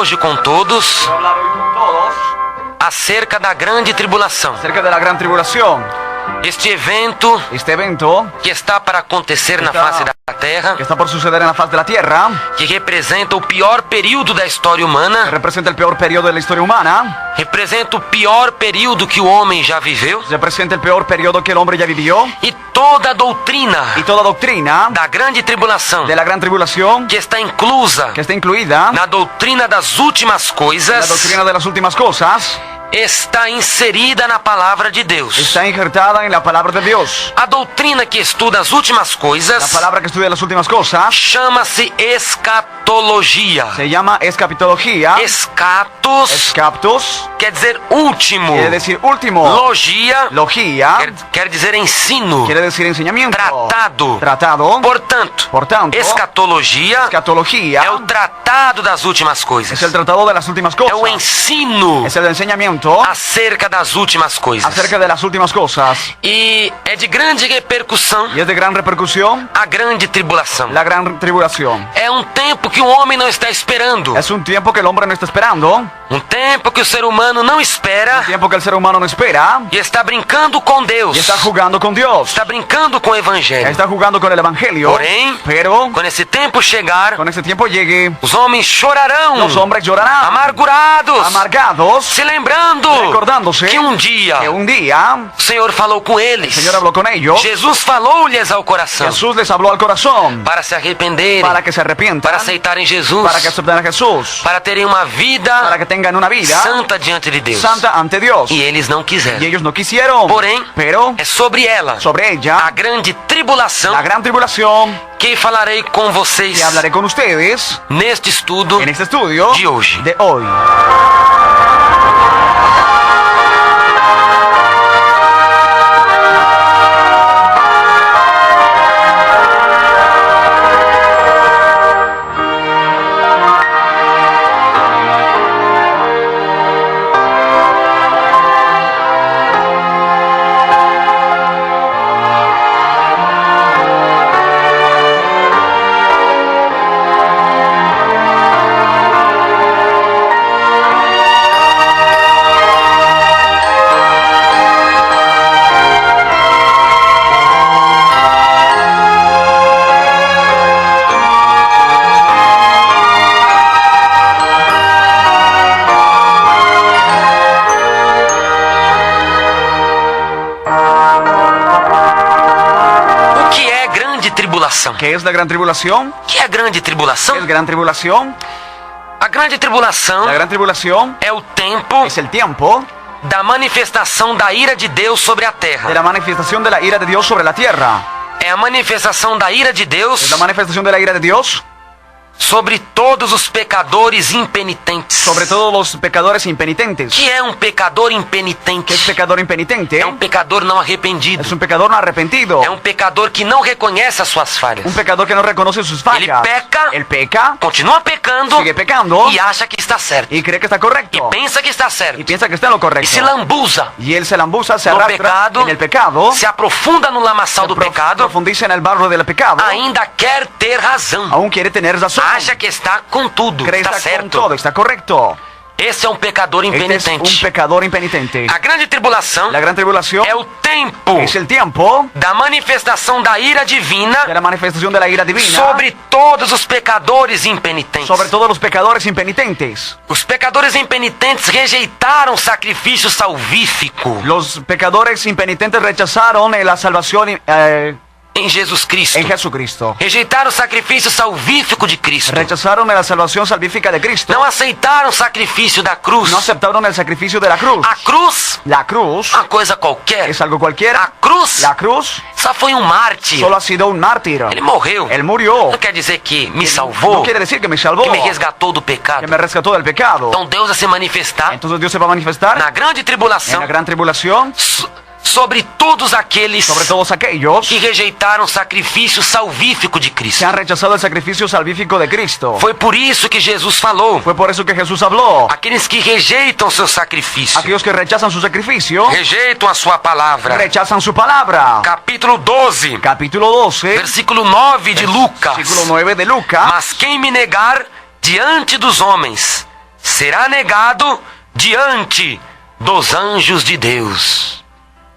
hoje com todos Quiero hablar hoy con todos acerca da grande tribulação. acerca de la gran tribulación. Este evento Este evento que está para acontecer na face da Terra, que está por suceder en la faz de la Tierra, que representa o pior período da história que humana, representa el peor periodo de la historia humana, representa o pior período que o homem já viveu, representa el peor periodo que el hombre ya vivió, e toda a doutrina y toda doctrina da grande tribulação, de la gran tribulación que está inclusa que está incluida na doutrina das últimas en la coisas, doctrina de las últimas cosas, está inserida na palavra de Deus. está injertada en la palabra de Dios. A doutrina que estuda as últimas La coisas palabra que estudia las últimas cosas chama-se escatologia. se llama escatología. Escatos Escaptos quer dizer último. quiere decir último. Logia Logía quer dizer ensino, quiere decir enseñamiento. tratado. Tratado. Portanto, Por tanto, escatologia escatología é o tratado das últimas coisas. es el tratado de las últimas É o cosas. ensino Es el enseñamiento acerca das últimas coisas. acerca de las últimas cosas. E é de grande repercussão Y es de gran repercusión a grande tribulação. la gran tribulación. É um tempo que o homem não está esperando. Es un tiempo que el hombre no está esperando, Um tempo que o ser humano não espera tiempo que el ser humano no espera e está brincando com Deus. y está jugando con Dios. Está brincando com o Evangelho. Está jugando con el Evangelio. Porém, Pero quando esse tempo chegar, cuando ese tiempo llegue, os homens chorarão, los hombres llorarán, amargurados, amargados, se lembrando recordándose que um dia que un día o Senhor falou com el eles. Señor habló con ellos. Jesus falou-lhes ao coração Jesús les habló al corazón para se arrependerem, para que se arrepientan, para aceitarem Jesus, para que acepten a Jesús, para terem uma vida para que tengan una vida santa diante de Deus. santa ante Dios. E eles não Y quiseram. ellos no quisieron. Porém, Pero é sobre ela, sobre a ella, grande tribulação, la gran tribulación, que falarei com vocês que hablaré con ustedes neste estudo en este estudio de hoje. de hoy. O que é grande tribulação? ¿Qué es la gran tribulación? O que é grande tribulação? ¿Qué es gran tribulación? A grande tribulação La gran tribulación é o tempo es el tiempo da manifestação da ira de Deus sobre a de terra. la manifestación de la ira de Dios sobre la tierra. É a manifestação da ira de Deus Es la manifestación de la ira de Dios sobre todos os pecadores impenitentes. sobre todos los pecadores impenitentes. Que é um pecador ¿Qué impenitente? es pecador impenitente? É um pecador não arrependido. Es un pecador no arrepentido. É um pecador que não reconhece as suas falhas. Un pecador que no reconoce sus Ele fallas. peca, Él peca, continua pecando sigue pecando e acha que está certo. y cree que está correcto. E pensa que está Y certo. piensa que está en lo E correcto. se lambuza, Y él se lambuza, se no arrastra pecado, en el pecado, se aprofunda no lamaçal do pecado, profundiza en el barro del pecado, ainda quer ter razão. aún quiere tener razón. Acha que está com tudo, Cree está estar con certo. todo, está correcto. Esse é um pecador Este es impenitente. un pecador impenitente. A grande tribulação La gran tribulación é o tempo es el tiempo da manifestação da ira divina de la manifestación de la ira divina sobre todos os pecadores impenitentes. sobre todos los pecadores impenitentes. Os pecadores impenitentes rejeitaram o sacrifício salvífico Los pecadores impenitentes rechazaron la salvación em Jesus Cristo. en Jesucristo. Rejeitaram o sacrifício salvífico de Cristo. Rechazaron la salvación salvífica de Cristo. Não aceitaram o sacrifício da cruz. No aceptaron el sacrificio de la cruz. A cruz, La cruz uma coisa qualquer. es algo cualquiera. A cruz La cruz só foi um mártir. solo ha sido un mártir. Ele morreu. Él murió. Não quer dizer que me No salvou, quiere decir que me salvó, que me resgatou do pecado. que me rescató del pecado. Então Deus vai se manifestar Entonces Dios se va a manifestar na grande en tribulação la gran tribulación sobre todos aqueles sobre todos aquellos que rejeitaram o sacrifício salvífico de que Cristo. han rechazado el sacrificio salvífico de Cristo. Foi por isso que Jesus falou: Fue por eso que Jesús habló. aqueles que rejeitam seu sacrifício, Aquellos que rechazan su sacrificio, rejeitam a sua palavra. rechazan su palabra. Capítulo 12, Capítulo 12, versículo 9 de Lucas. versículo 9 de Lucas. Mas quem me negar diante dos homens, será negado diante dos anjos de Deus.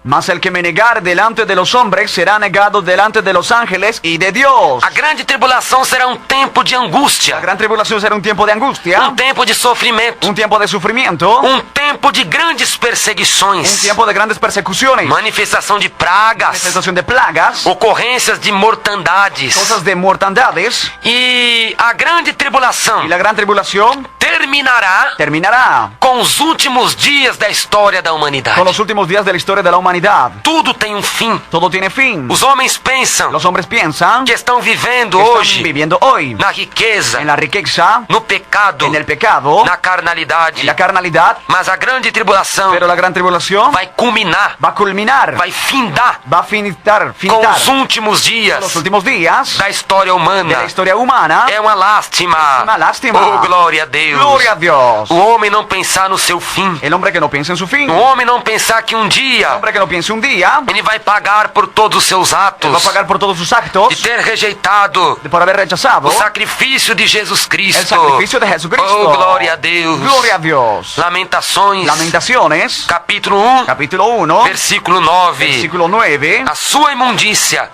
Mas el que me negar delante de los hombres será negado delante de los ángeles y de Dios. A grande tribulação será um tempo de La angústia, gran tribulación será un tiempo de angustia, um tempo de sofrimento, un tiempo de sufrimiento, um tempo de grandes un perseguições, tiempo de grandes persecuciones, manifestação de pragas, manifestación de plagas, ocorrências de mortandades. cosas de mortandades. E a grande tribulação Y la gran tribulación terminará terminará com os últimos dias da história da humanidade. con los últimos días de la historia de la humanidad. Tudo tem um fim. Todo tiene fin. Os homens pensam Los hombres piensan que estão vivendo que están hoje viviendo hoy na riqueza, en la riqueza, no pecado, en el pecado, na carnalidade. en la carnalidad, Mas a grande tribulação pero la gran tribulación vai culminar, va a culminar, vai findar va a finitar com os últimos dias los últimos días da história de humana. la historia humana. É uma lástima. Una lástima. Oh, glória a Deus. Gloria a Dios. O homem não pensar no seu fim. El hombre que no piensa en su fin, O el homem não pensar que um dia hombre que no piensa un día, ele vai pagar por todos os seus va a atos, pagar por todos sus de actos, ter rejeitado por haber rechazado o sacrifício de Jesus el Cristo. sacrificio de Jesucristo. Oh, glória a Deus. Gloria a Dios. Lamentações, Lamentaciones, capítulo 1, capítulo 1, versículo 9. versículo 9. A sua imundícia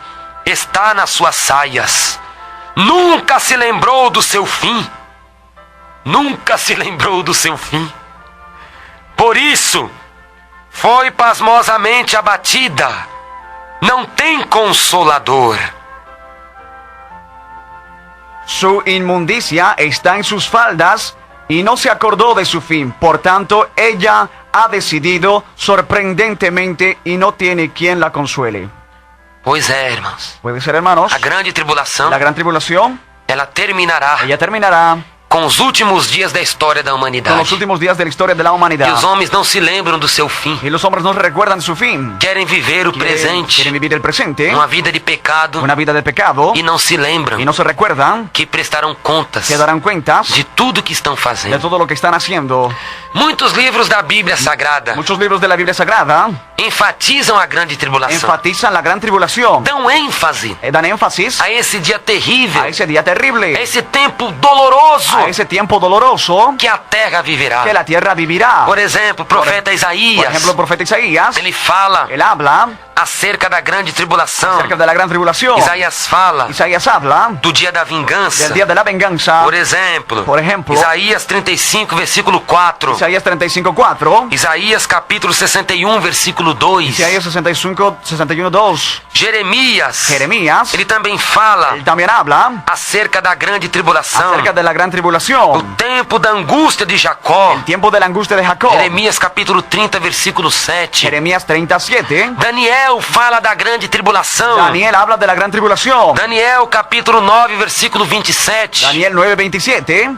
está nas suas saias. Nunca se lembrou do seu fim. Nunca se lembrou do seu fim. Por isso, foi pasmosamente abatida. Não tem consolador. Su inmundicia está en sus faldas y no se acordó de su fin. Por tanto, ella ha decidido sorprendentemente y no tiene quien la consuele. Pois é, irmãos. Puede ser, hermanos, A grande tribulação, la gran tribulación, ela terminará ella terminará com os últimos dias da história da con los humanidade. últimos días de la historia de la E humanidad. os homens não se lembram do seu fim. Y los hombres no recuerdan su fin. Querem viver o Quieren presente, vivir el presente, uma vida de pecado, una vida de pecado, e não se lembram y no se recuerdan, que prestarão contas que darán cuentas de tudo que estão de fazendo. todo lo que están haciendo. Muitos livros da Bíblia Sagrada Muchos libros de la Biblia Sagrada enfatizam a grande tribulação. enfatizan la gran tribulación, Dão ênfase dan énfasis a esse dia terrível, a ese día a terrible, esse tempo doloroso a ese tiempo doloroso que a terra viverá. que la tierra vivirá. Por exemplo, o profeta Por Isaías, ejemplo, el profeta Isaías, ele fala él habla acerca da grande tribulação. acerca de la gran tribulación. Isaías fala Isaías habla do dia da vingança. del día de la venganza. Por exemplo, Isaías Isaías 35, versículo 4. 35:4, Isaías capítulo 61, versículo 2. Isaías 61:2. Jeremias, Jeremías, ele também fala él también habla acerca da grande tribulação. acerca de la gran O tribulación, tempo da angústia de Jacó. el tiempo de la angustia de Jacob. Jeremias capítulo 30, versículo 7. Jeremías 37. Daniel fala da grande tribulação. Daniel habla de la gran tribulación. Daniel capítulo 9, versículo 27. Daniel 9:27.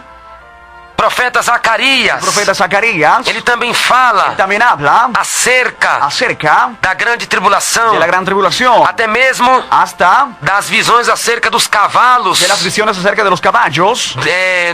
Profeta Zacarias, El profeta Zacarías ele também fala también habla acerca acerca da grande tribulação, de la gran tribulación, até mesmo hasta das visões acerca dos cavalos. de las visiones acerca de los caballos.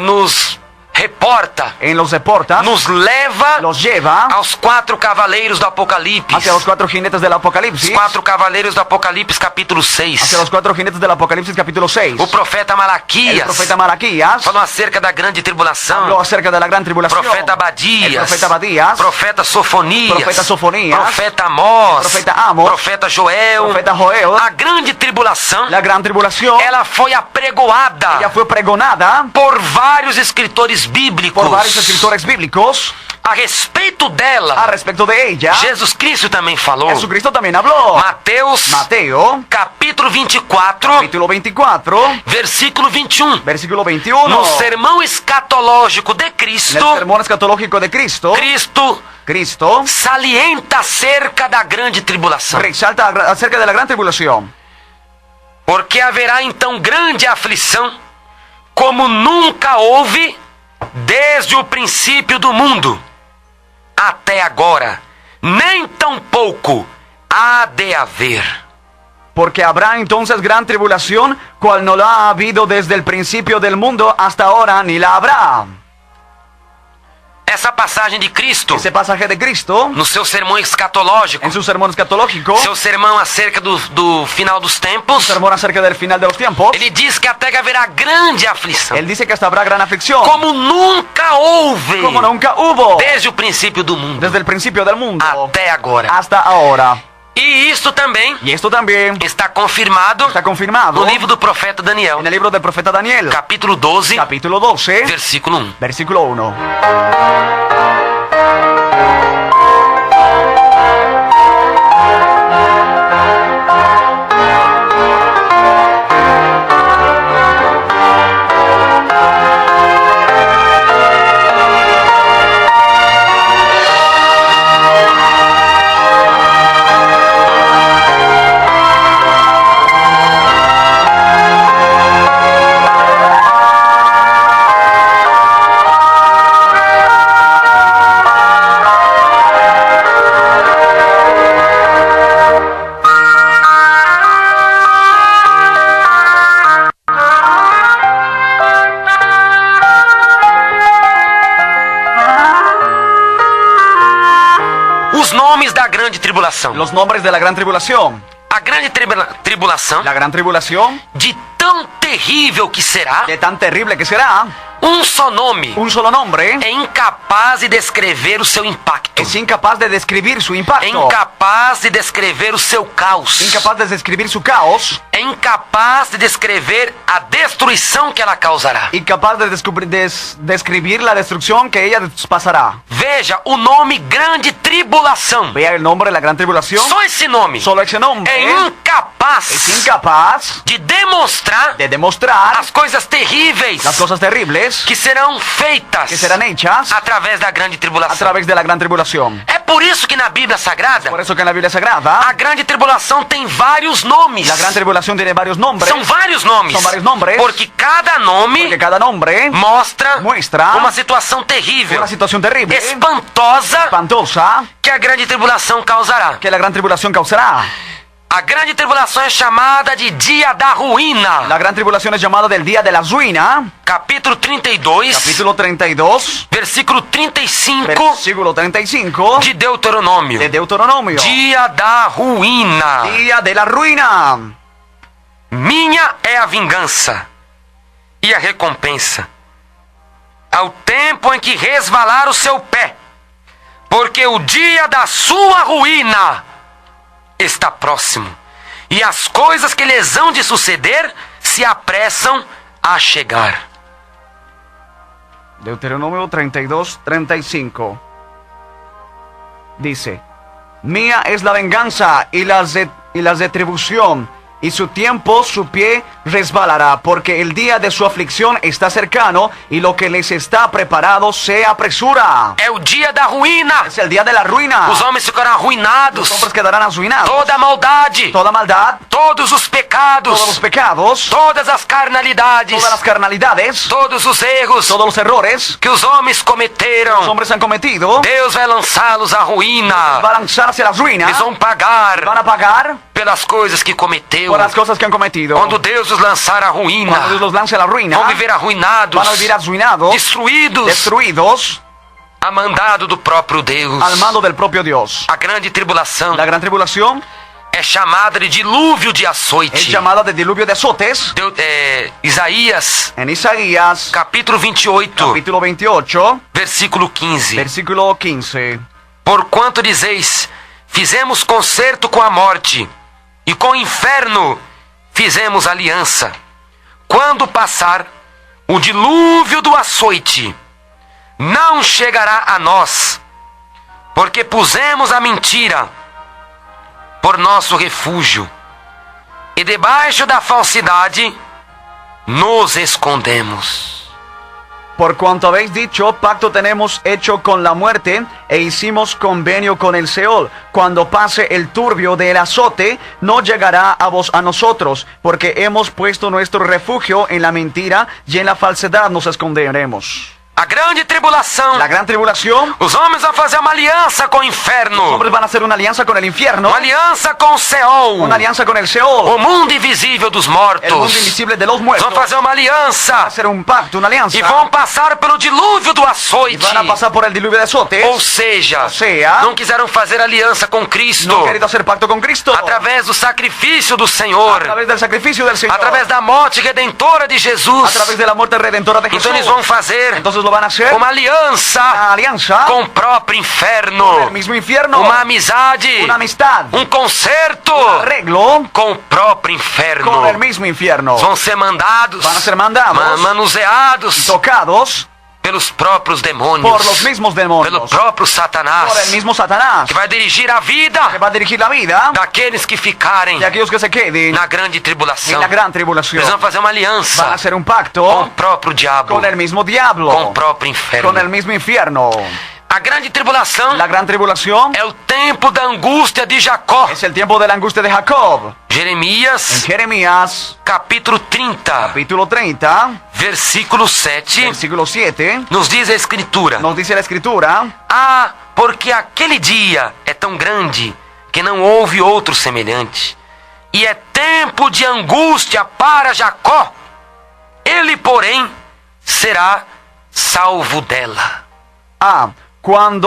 Nos reporta, En los deporta, nos leva los lleva aos 4 cavaleiros do Apocalipse. hacia los 4 jinetes del Os Apocalipsis. 4 cavaleiros do Apocalipse, capítulo 6. Hacia los 4 jinetes del Apocalipsis, capítulo 6. O profeta El Malaquias profeta Malaquías falou acerca da grande tribulação. habló acerca de la gran tribulación. Profeta El Abadias, profeta Abadías, profeta Sofonias, profeta Sofonías, profeta Amós, profeta Amos, profeta Joel. profeta Joel. A grande tribulação, La gran tribulación, ela foi apregoada ella fue pregonada por vários escritores bíblicos. por varios escritores bíblicos. A respeito A dela, respecto de ella, Jesus Cristo também falou. Jesucristo también habló. Mateus, Mateo, capítulo 24, capítulo 24, versículo 21. versículo 21. No sermão escatológico de En el Cristo, sermón escatológico de Cristo, Cristo salienta acerca da grande tribulação. resalta acerca de la gran tribulación. Porque haverá então grande aflição, como nunca houve desde o princípio do mundo até agora, nem tampouco há de haver. Porque habrá entonces gran tribulación, cual no la ha habido desde el principio del mundo hasta ahora, ni la habrá. essa passagem de Cristo ese pasaje de Cristo no seu sermão escatológico, en su sermón escatológico, seu sermão acerca do final dos tempos, sermón acerca del final de los tiempos, ele diz que até que haverá grande aflição, él dice que hasta habrá gran aflicción, como nunca houve como nunca hubo desde o princípio do mundo desde el principio del mundo até agora. hasta ahora. E isto também Y esto también está confirmado está confirmado no livro do profeta Daniel, en el libro del profeta Daniel, capítulo 12, capítulo 12, versículo 1. versículo 1. Os nomes da grande tribulação. Los nombres de la gran tribulación. A grande tribulação, La gran tribulación, de tão terrível que será, que tan terrible que será, um só nome un solo nombre é incapaz de descrever o seu impacto. es incapaz de describir su É impacto, incapaz de descrever o seu caos. incapaz de describir su caos, É incapaz de descrever a destruição que ela causará. incapaz de describir la destrucción que ella pasará. Veja o nome grande tribulação. Vea el nombre de la gran tribulación, Só esse nome solo ese nombre é es incapaz incapaz de demonstrar de demostrar as coisas terríveis las cosas terribles que serão feitas que serán hechas através da grande a tribulação. través de la gran tribulación. É por isso que na Bíblia Sagrada, Por eso que en la Biblia Sagrada, a grande tribulação tem vários nomes. la gran tribulación tiene varios nombres, São vários nomes. São vários nombres. Porque cada nome porque cada nombre mostra muestra uma situação terrível, una situación terrible, espantosa, espantosa, que a grande tribulação causará. que la gran tribulación causará. A grande tribulação é chamada de Dia da Ruína. La gran tribulación es llamada del día de la ruina, Capítulo 32, capítulo 32, versículo 35 versículo 35 de Deuteronômio. de Deuteronomio. Dia da ruína. Día de la ruina. Minha é a vingança e a recompensa, ao tempo em que resvalar o seu pé, porque o dia da sua ruína está próximo, e as coisas que lhes hão de suceder se apressam a chegar. Deuteronomio 32, 35. Dice: Mía es la venganza y las retribución, y su tiempo su pie resbalará, porque el día de su aflicción está cercano, y lo que les está preparado se apresura. É o dia da ruína. Es el día de la ruina. Os homens ficarão arruinados. Los hombres quedarán arruinados. Toda a maldade, Toda maldad, todos os pecados, todos los pecados, todas as carnalidades, todas las carnalidades, todos os erros todos los errores que os homens que los cometeram, hombres han cometido, Deus vai lançá-los à ruína. va a lanzarse a la ruina. Eles vão pagar Van a pagar pelas coisas que cometeu. por las cosas que han cometido. Quando Deus os lançar à ruína, Cuando Dios los lance a la ruina, vão viver arruinados, van a vivir arruinados, destruídos, destruidos, a mandado do próprio Deus. al mando del propio Dios. A grande tribulação La gran tribulación é chamada de dilúvio de açoite. es llamada de diluvio de azotes. Isaías, En Isaías, capítulo 28, capítulo 28, versículo 15. versículo 15. Porquanto dizeis, fizemos concerto com a morte, e com o inferno fizemos aliança. Quando passar o dilúvio do açoite, não chegará a nós, porque pusemos a mentira por nosso refúgio, e debaixo da falsidade nos escondemos. Por cuanto habéis dicho, pacto tenemos hecho con la muerte, e hicimos convenio con el Seol. Cuando pase el turbio del azote, no llegará a nosotros, porque hemos puesto nuestro refugio en la mentira, y en la falsedad nos esconderemos. A grande tribulação. La gran tribulación. Os homens vão fazer uma aliança com o Los inferno. hombres van a hacer una alianza con el infierno. Uma aliança com o Seol. Una alianza con el Seol. O mundo invisível dos El mundo mortos. invisible de los Vão muertos. fazer uma aliança. Hacer un pacto, una alianza. E vão passar pelo dilúvio do Y açoite. van a pasar por el diluvio de azotes. Ou seja, sea, não quiseram fazer aliança com Cristo. No han querido hacer pacto con Cristo. Através do sacrifício do A Senhor. través del sacrificio del Señor. Através da morte redentora de A Jesus. través de la muerte redentora de Jesús. Então eles vão fazer Entonces lo van a hacer. uma aliança Una alianza com o próprio con inferno. el mismo infierno. Uma amizade. Una amistad. Um concerto Arreglo com o próprio inferno. con el mismo infierno. Vão ser mandados, Van a ser mandados, manuseados tocados pelos próprios demônios, por los mismos pelo demonios, próprio Satanás, por el mismo Satanás, que vai dirigir a vida que va a dirigir la vida daqueles que ficarem de aquellos que se queden na grande tribulação. en la gran tribulación. Eles vão fazer uma Van a aliança hacer un com o pacto próprio diabo, con el mismo diablo, com o próprio inferno. con el mismo infierno. A grande tribulação La gran tribulación é o tempo da angústia de Jacó. es el tiempo de la angustia de Jacob. En Jeremias, Jeremías, capítulo 30, capítulo 30, versículo 7, versículo 7, nos diz a Escritura: nos dice la Escritura: Ah, porque aquele dia é tão grande que não houve outro semelhante. E é tempo de angústia para Jacó. Ele, porém, será salvo dela. cuán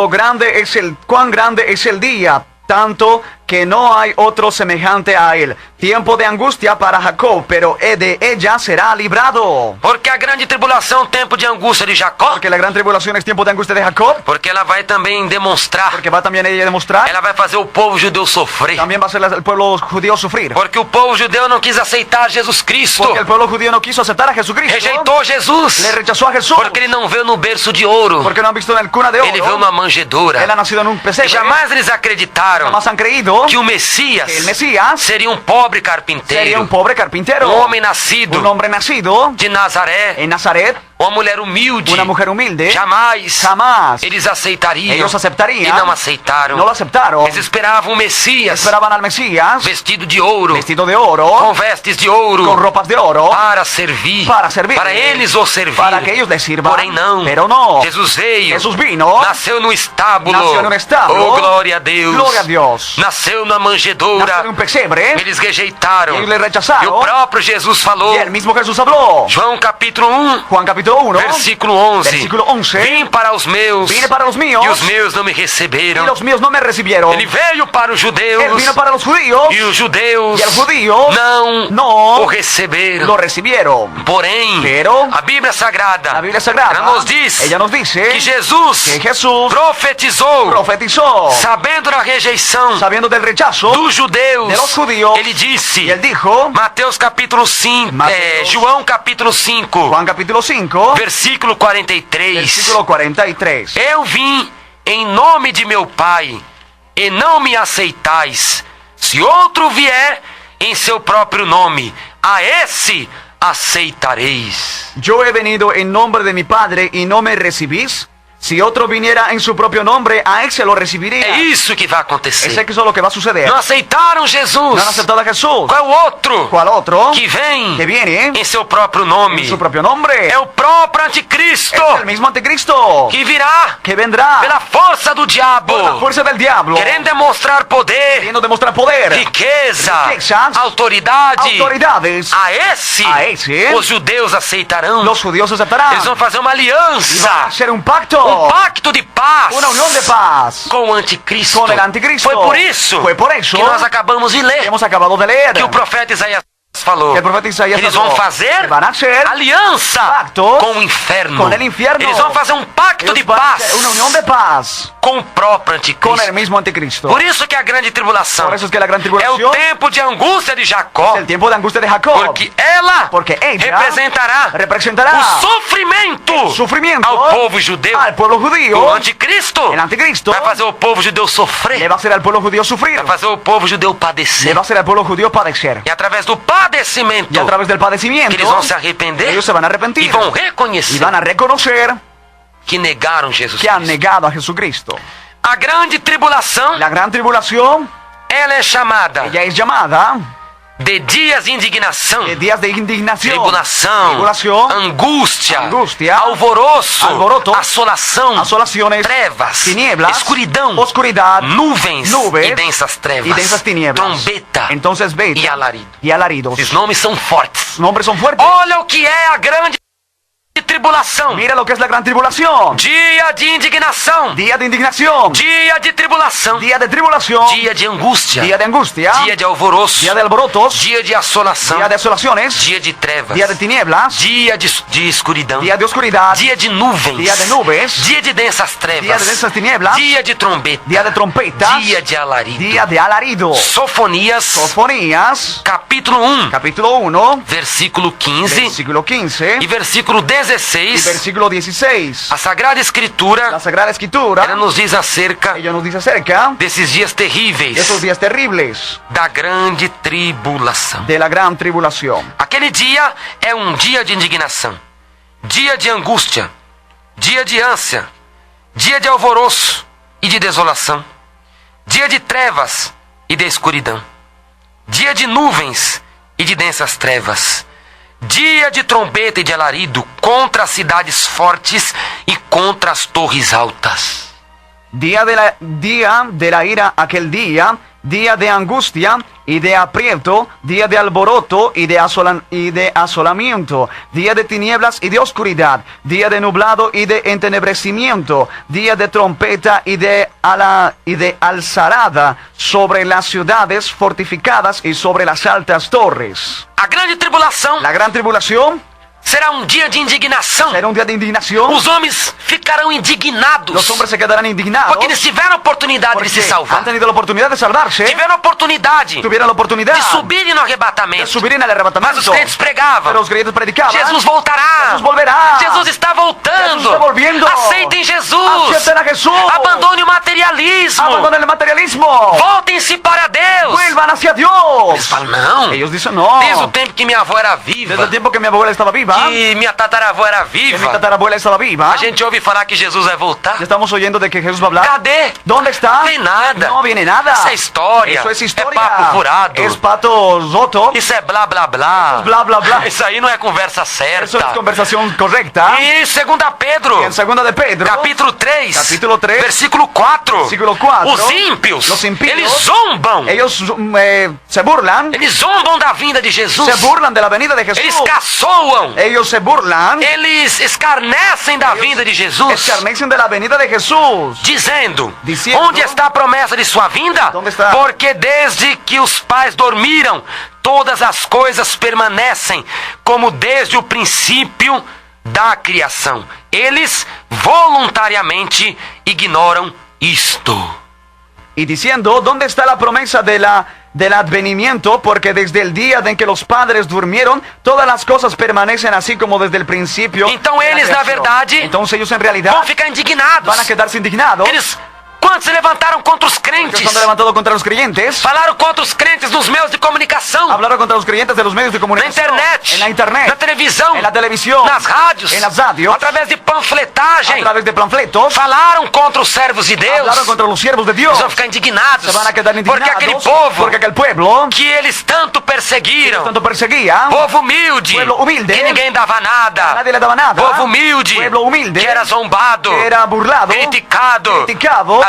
grande es el día, tanto que no hay otro semejante a él. Tiempo de angustia para Jacob, pero de ella será librado. Porque a grande tribulação é o tempo de angústia de Jacó. Porque la gran tribulación es tiempo de angustia de Jacob. Porque ela vai também demonstrar, Porque va también ella a demostrar. ela vai fazer o povo judeu sofrer. También va a hacer el pueblo judío sufrir. Porque o povo judeu não quis aceitar Jesus Cristo. Porque el pueblo judío no quiso aceptar a Jesucristo. Rejeitou Jesus. Le rechazó a Jesús. Porque ele não veio no berço de ouro. Porque no han visto en el cuna de oro. Ele veio numa manjedoura. Él ha nacido en un E pesebre. jamais eles acreditaram Jamás han creído que o Messias que el Mesías seria um pobre sería carpinteiro, un pobre carpintero. um homem nascido Un hombre nacido de Nazaré, en Nazaret. uma mulher humilde. Una mujer humilde. Jamais eles aceitariam. Ellos aceptarían. E não aceitaram. No lo aceptaron. Eles esperavam o Messias Esperaban al Mesías vestido de ouro, vestido de oro, com vestes de ouro, con ropas de oro, para servir, para eles o servir. para que ellos les sirvan. Porém não. Pero no. Jesus veio. Jesús vino. Nasceu no estábulo. Nació en un establo. Oh, glória a Deus. Gloria a Dios. Nasceu na manjedoura. Nació en un pesebre. Eles rejeitaram. Ellos le rechazaron. E o próprio Jesus falou. Y el mismo Jesús habló. João capítulo 1, Juan capítulo 1, versículo 11. versículo 11. Vim para os meus. Vine para los míos. E os meus não me Y receberam. los míos no me recibieron. Ele veio para os judeus. Él vino para los judíos. E os judeus Y los judíos não o no receberam. lo recibieron. Porém, Pero a Bíblia Sagrada, la Biblia Sagrada, ela nos diz ella nos dice que Jesus que Jesús profetizou, profetizó, sabendo da rejeição sabiendo del rechazo dos judeus. de los judíos. Ele disse, Y él dijo, Mateus capítulo 5, Mateus. João capítulo 5, Juan capítulo 5, versículo 43. versículo 43. Eu vim em nome de meu Pai, e não me aceitais. Se outro vier em seu próprio nome, a esse aceitareis. Yo he venido en nombre de mi Padre y no me recibís. Si otro viniera en su propio nombre, a él se lo recibiría. É isso que vai acontecer. Es que eso es lo que va a suceder. Não aceitaram Jesus. No han aceptado a Jesús. Qual é o outro? ¿Cuál otro? Que vem Que viene em seu próprio nome. en su propio nombre. É o próprio anticristo Es el mismo anticristo que virá que vendrá pela força do diabo, por la fuerza del diablo, querendo demonstrar poder, queriendo demostrar poder, riqueza, riquezas, autoridade. autoridades. A esse os judeus aceitarão. Los judíos aceptarán. Eles vão fazer uma Y van a aliança, hacer un pacto, um pacto de paz una unión de paz com o anticristo. con el anticristo. Foi por isso que nós acabamos de ler hemos acabado de leer que o profeta Isaías falou. que el profeta Isaías Eles habló, vão fazer que van a hacer aliança pactos com o inferno. con el infierno. Eles vão fazer um pacto Ellos de van a paz hacer una unión de paz com o próprio con anticristo. el mismo anticristo. Por isso que a grande tribulação Por eso es que la gran é tribulación o tempo de angústia de Jacó, es el tiempo de angustia de Jacob, porque ela representará representará o sofrimento sufrimiento ao povo judeu. al pueblo judío. O anticristo El anticristo vai fazer o povo judeu le sofrer, va a hacer al pueblo judío sufrir, vai fazer o povo judeu le padecer. va a hacer al pueblo judío padecer. E através do padecimento Y a través del padecimiento, que eles vão se arrepender ellos se van a arrepentir e vão y reconhecer van a reconocer que negaram Jesus que han Cristo. negado a Jesucristo. A grande tribulação, La gran tribulación, ela é chamada ella es llamada de dias de indignação, de días de indignación, tribulação, tribulación, angústia, angústia, alvoroço, assolação, asolaciones, trevas, tinieblas, escuridão, oscuridad, nuvens nubes e densas trevas, y densas tinieblas. trombeta Entonces vete e alarido. y alaridos. Esses nomes são fortes. Los nombres son fuertes. Olha o que é a grande tribulação. Mira lo que es la gran tribulación. Dia de indignação, Día de indignación, dia de tribulação, día de tribulación, dia de angústia, día de angustia, dia de alvoroço, día de alborotos, dia de assolação, día de asolaciones, dia de trevas, día de tinieblas, dia de escuridão, día de oscuridad, dia de nuvens, día de nubes, dia de densas día de trevas, densas tinieblas, dia de trombeta, día de trompetas, dia de alarido. día de alarido. Sofonias, Sofonías, capítulo 1, capítulo 1, versículo 15 versículo 15 e versículo y 16. versículo 16. A Sagrada Escritura, La Sagrada Escritura, ela nos diz acerca ella nos dice acerca desses dias de terríveis, esos días terribles da grande tribulação. de la gran tribulación. Aquele dia é um dia de indignação, dia de angústia, dia de ânsia, dia de alvoroço e de desolação, dia de trevas e de escuridão, dia de nuvens e de densas trevas, dia de trombeta e de alarido contra as cidades fortes e contra as torres altas. Día de la ira aquel día, día de angustia y de aprieto, día de alboroto y de asolamiento, día de tinieblas y de oscuridad, día de nublado y de entenebrecimiento, día de trompeta y de alzarada sobre las ciudades fortificadas y sobre las altas torres. A grande tribulação La gran tribulación será um dia de indignação. será un día de indignación. Os homens ficarão indignados Los hombres se quedarán indignados porque eles tiveram a oportunidade de se porque salvar, han tenido la oportunidad de salvarse, tiveram a oportunidade tuvieron la oportunidad de subirem no de arrebatamento. subir en el Mas os arrebatamiento. crentes pregavam: Pero los creyentes predicaban: Jesus voltará, Jesús volverá. Jesus está voltando, Jesus está volviendo. aceitem Jesus, Acepten a Jesús. abandone o materialismo, Abandonen el materialismo. voltem-se para Deus. Vuelvan hacia Eles Dios. falam: não, Ellos dicen no. desde o tempo que minha avó era Desde viva, el tiempo que mi abuela estaba viva, que minha tataravó era que mi viva, tatarabuela estaba viva, a gente ouve falar que Jesus vai voltar. ya estamos oyendo de que Jesús va a hablar. Cadê? ¿Dónde está? Não tem nada. No viene nada. Isso é história. Eso es historia. É papo furado. Es pato zoto. Isso é blá blá blá. Bla bla bla. Isso aí não é conversa certa. Eso es conversación correcta. E 2 Pedro, En segunda de Pedro, capítulo 3, Capítulo 3, versículo 4. versículo 4, Os ímpios, los impíos, eles zombam. ellos se burlan. Eles zombam da vinda de Jesus. Se burlan de la venida de Jesús. Eles caçoam. Ellos se burlan. Eles escarnecem da vinda de Jesus, Escarnecen de la venida de Jesús. dizendo: Dizendo, onde está a promessa de sua vinda? Onde está? Porque desde que os pais dormiram, todas as coisas permanecem como desde o princípio da criação. Eles voluntariamente ignoram isto. Y diciendo, ¿dónde está la promesa del advenimiento? Porque desde el día en que los padres durmieron, todas las cosas permanecen así como desde el principio. Então de la eles, na creación. verdade, Entonces ellos en realidad vão ficar indignados. van a quedarse indignados. Eles, quantos se levantaram contra os Que crentes? se han levantado contra los creyentes. Falaram contra os crentes nos meios de comunicação, Hablaron contra los creyentes de los medios de na comunicación. internet, En la internet. na televisão, En la televisión. nas rádios, En las radios. através de A panfletagem. través de panfletos. Falaram contra os servos de Deus. Hablaron contra los siervos de Dios. Eles vão ficar indignados. Se van a quedar Porque indignados. aquele povo Porque aquel pueblo que eles tanto perseguiram, tanto perseguía. povo humilde, Pueblo humilde, que ninguém dava nada, Nadie le daba nada. povo humilde, Pueblo humilde, que era zombado, que era burlado, criticado,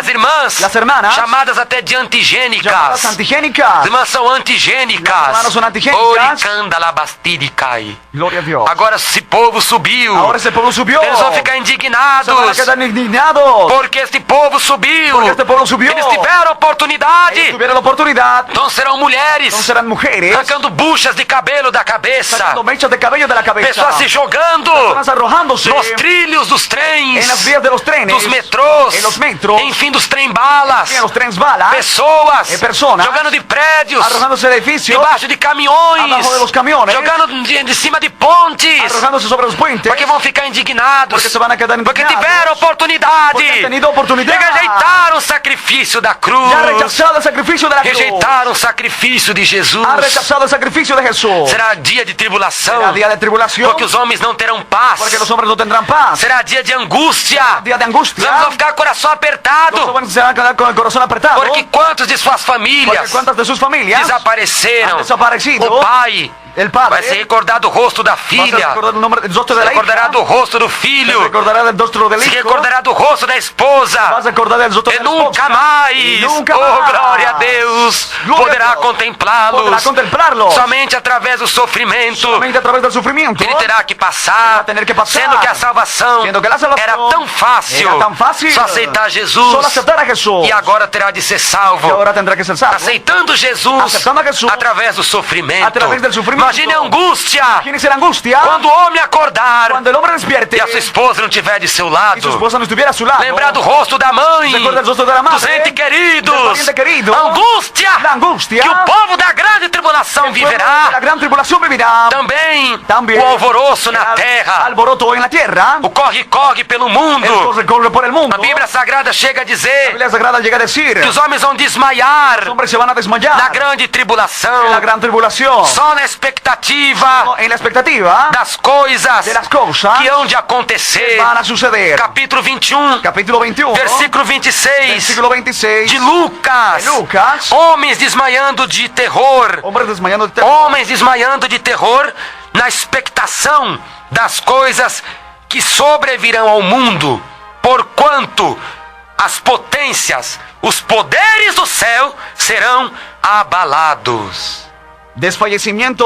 Las irmãs, las hermanas, chamadas até de antigênicas. llamadas As antigénicas. irmãs são antigênicas. Las hermanas son antigénicas. Oricanda labastiricai. Gloria a Dios. Agora esse povo subiu. Ahora ese pueblo subió. Eles vão ficar Se van a indignados. quedar indignados. Porque este povo subiu. Porque este pueblo subió. Eles tiveram oportunidade. Ellos tuvieron la oportunidad. Então serão mulheres Entonces serán mujeres arrancando buchas de cabelo da cabeça. sacando mechas de cabello de la cabeza. Pessoas se jogando Personas arrojándose nos trilhos dos trens, en las vías de los trenes, dos metrôs, en los metros, enfim, dos trem-balas. en los trenes balas, Pessoas personas jogando de prédios, arrojándose de edificios, debaixo de caminhões, abajo de los camiones, jogando de cima de pontes, arrojándose sobre los puentes, porque vão ficar indignados, porque se van a quedar porque indignados, tiveram oportunidade, porque han tenido oportunidad, e rejeitaram o sacrifício da cruz, ya rechazado el sacrificio de la cruz, rejeitaram o sacrifício de Jesus. ha rechazado el sacrificio de Jesús. Será dia de tribulação, Será día de tribulación, porque os homens não terão paz. porque los hombres no tendrán paz. Será dia de angústia, Día de angustia, os homens vão ficar com o coração apertado, los jóvenes se van a quedar con el corazón apretado. Porque quantos de suas Porque famílias cuántas de sus familias desapareceram? han desaparecido. O pai El padre vai se recordar do rosto da va a filha, recordar el rostro de se la recordará hija, do rosto do se filho, recordará del rostro del se hijo, recordará do rosto da esposa. vas a recordar del rostro E de la nunca esposa, mais, y nunca oh más. glória a Deus, Glória a poderá Deus. Podrá contemplá-los contemplarlos somente através do sofrimento. solamente a través del sufrimiento. Ele terá que passar, Va a tener que pasar. sendo que a salvação Sendo que a salvação era tão fácil, era tão fácil. só aceitar Jesus, Solo aceptar a Jesús. e agora terá de ser Y salvo, ahora tendrá que ser salvo. aceitando Jesus, Aceitando a Jesus através do sofrimento. através del sufrimiento. Imagine a angústia Imagínese la angustia quando o homem acordar cuando el hombre despierte e a sua esposa não estiver de seu y su lado. esposa no estuviera a su lado. Lembrar do rosto da mãe, Recuerda el rostro de la madre, dos entes del queridos, pariente querido, a angústia la angustia que o povo da grande tribulação el pueblo de viverá. la gran tribulación vivirá. Também También o alvoroço na el terra, alboroto en la tierra, o corre-corre pelo el mundo. corre por el mundo. A Bíblia Sagrada chega a La dizer Biblia Sagrada llega a decir que os homens vão desmaiar los hombres se van a desmayar na grande en la tribulação, gran tribulación, só na expectativa en la expectativa das coisas de las cosas que hão de acontecer. van a suceder. Capítulo 21, Capítulo 21, versículo 26 versículo 26 de Lucas. de Lucas. Homens desmaiando de terror, Hombres desmayando de terror, homens desmaiando de terror na expectação das coisas que sobrevirão ao mundo, porquanto as potências, os poderes do céu serão abalados. desfallecimiento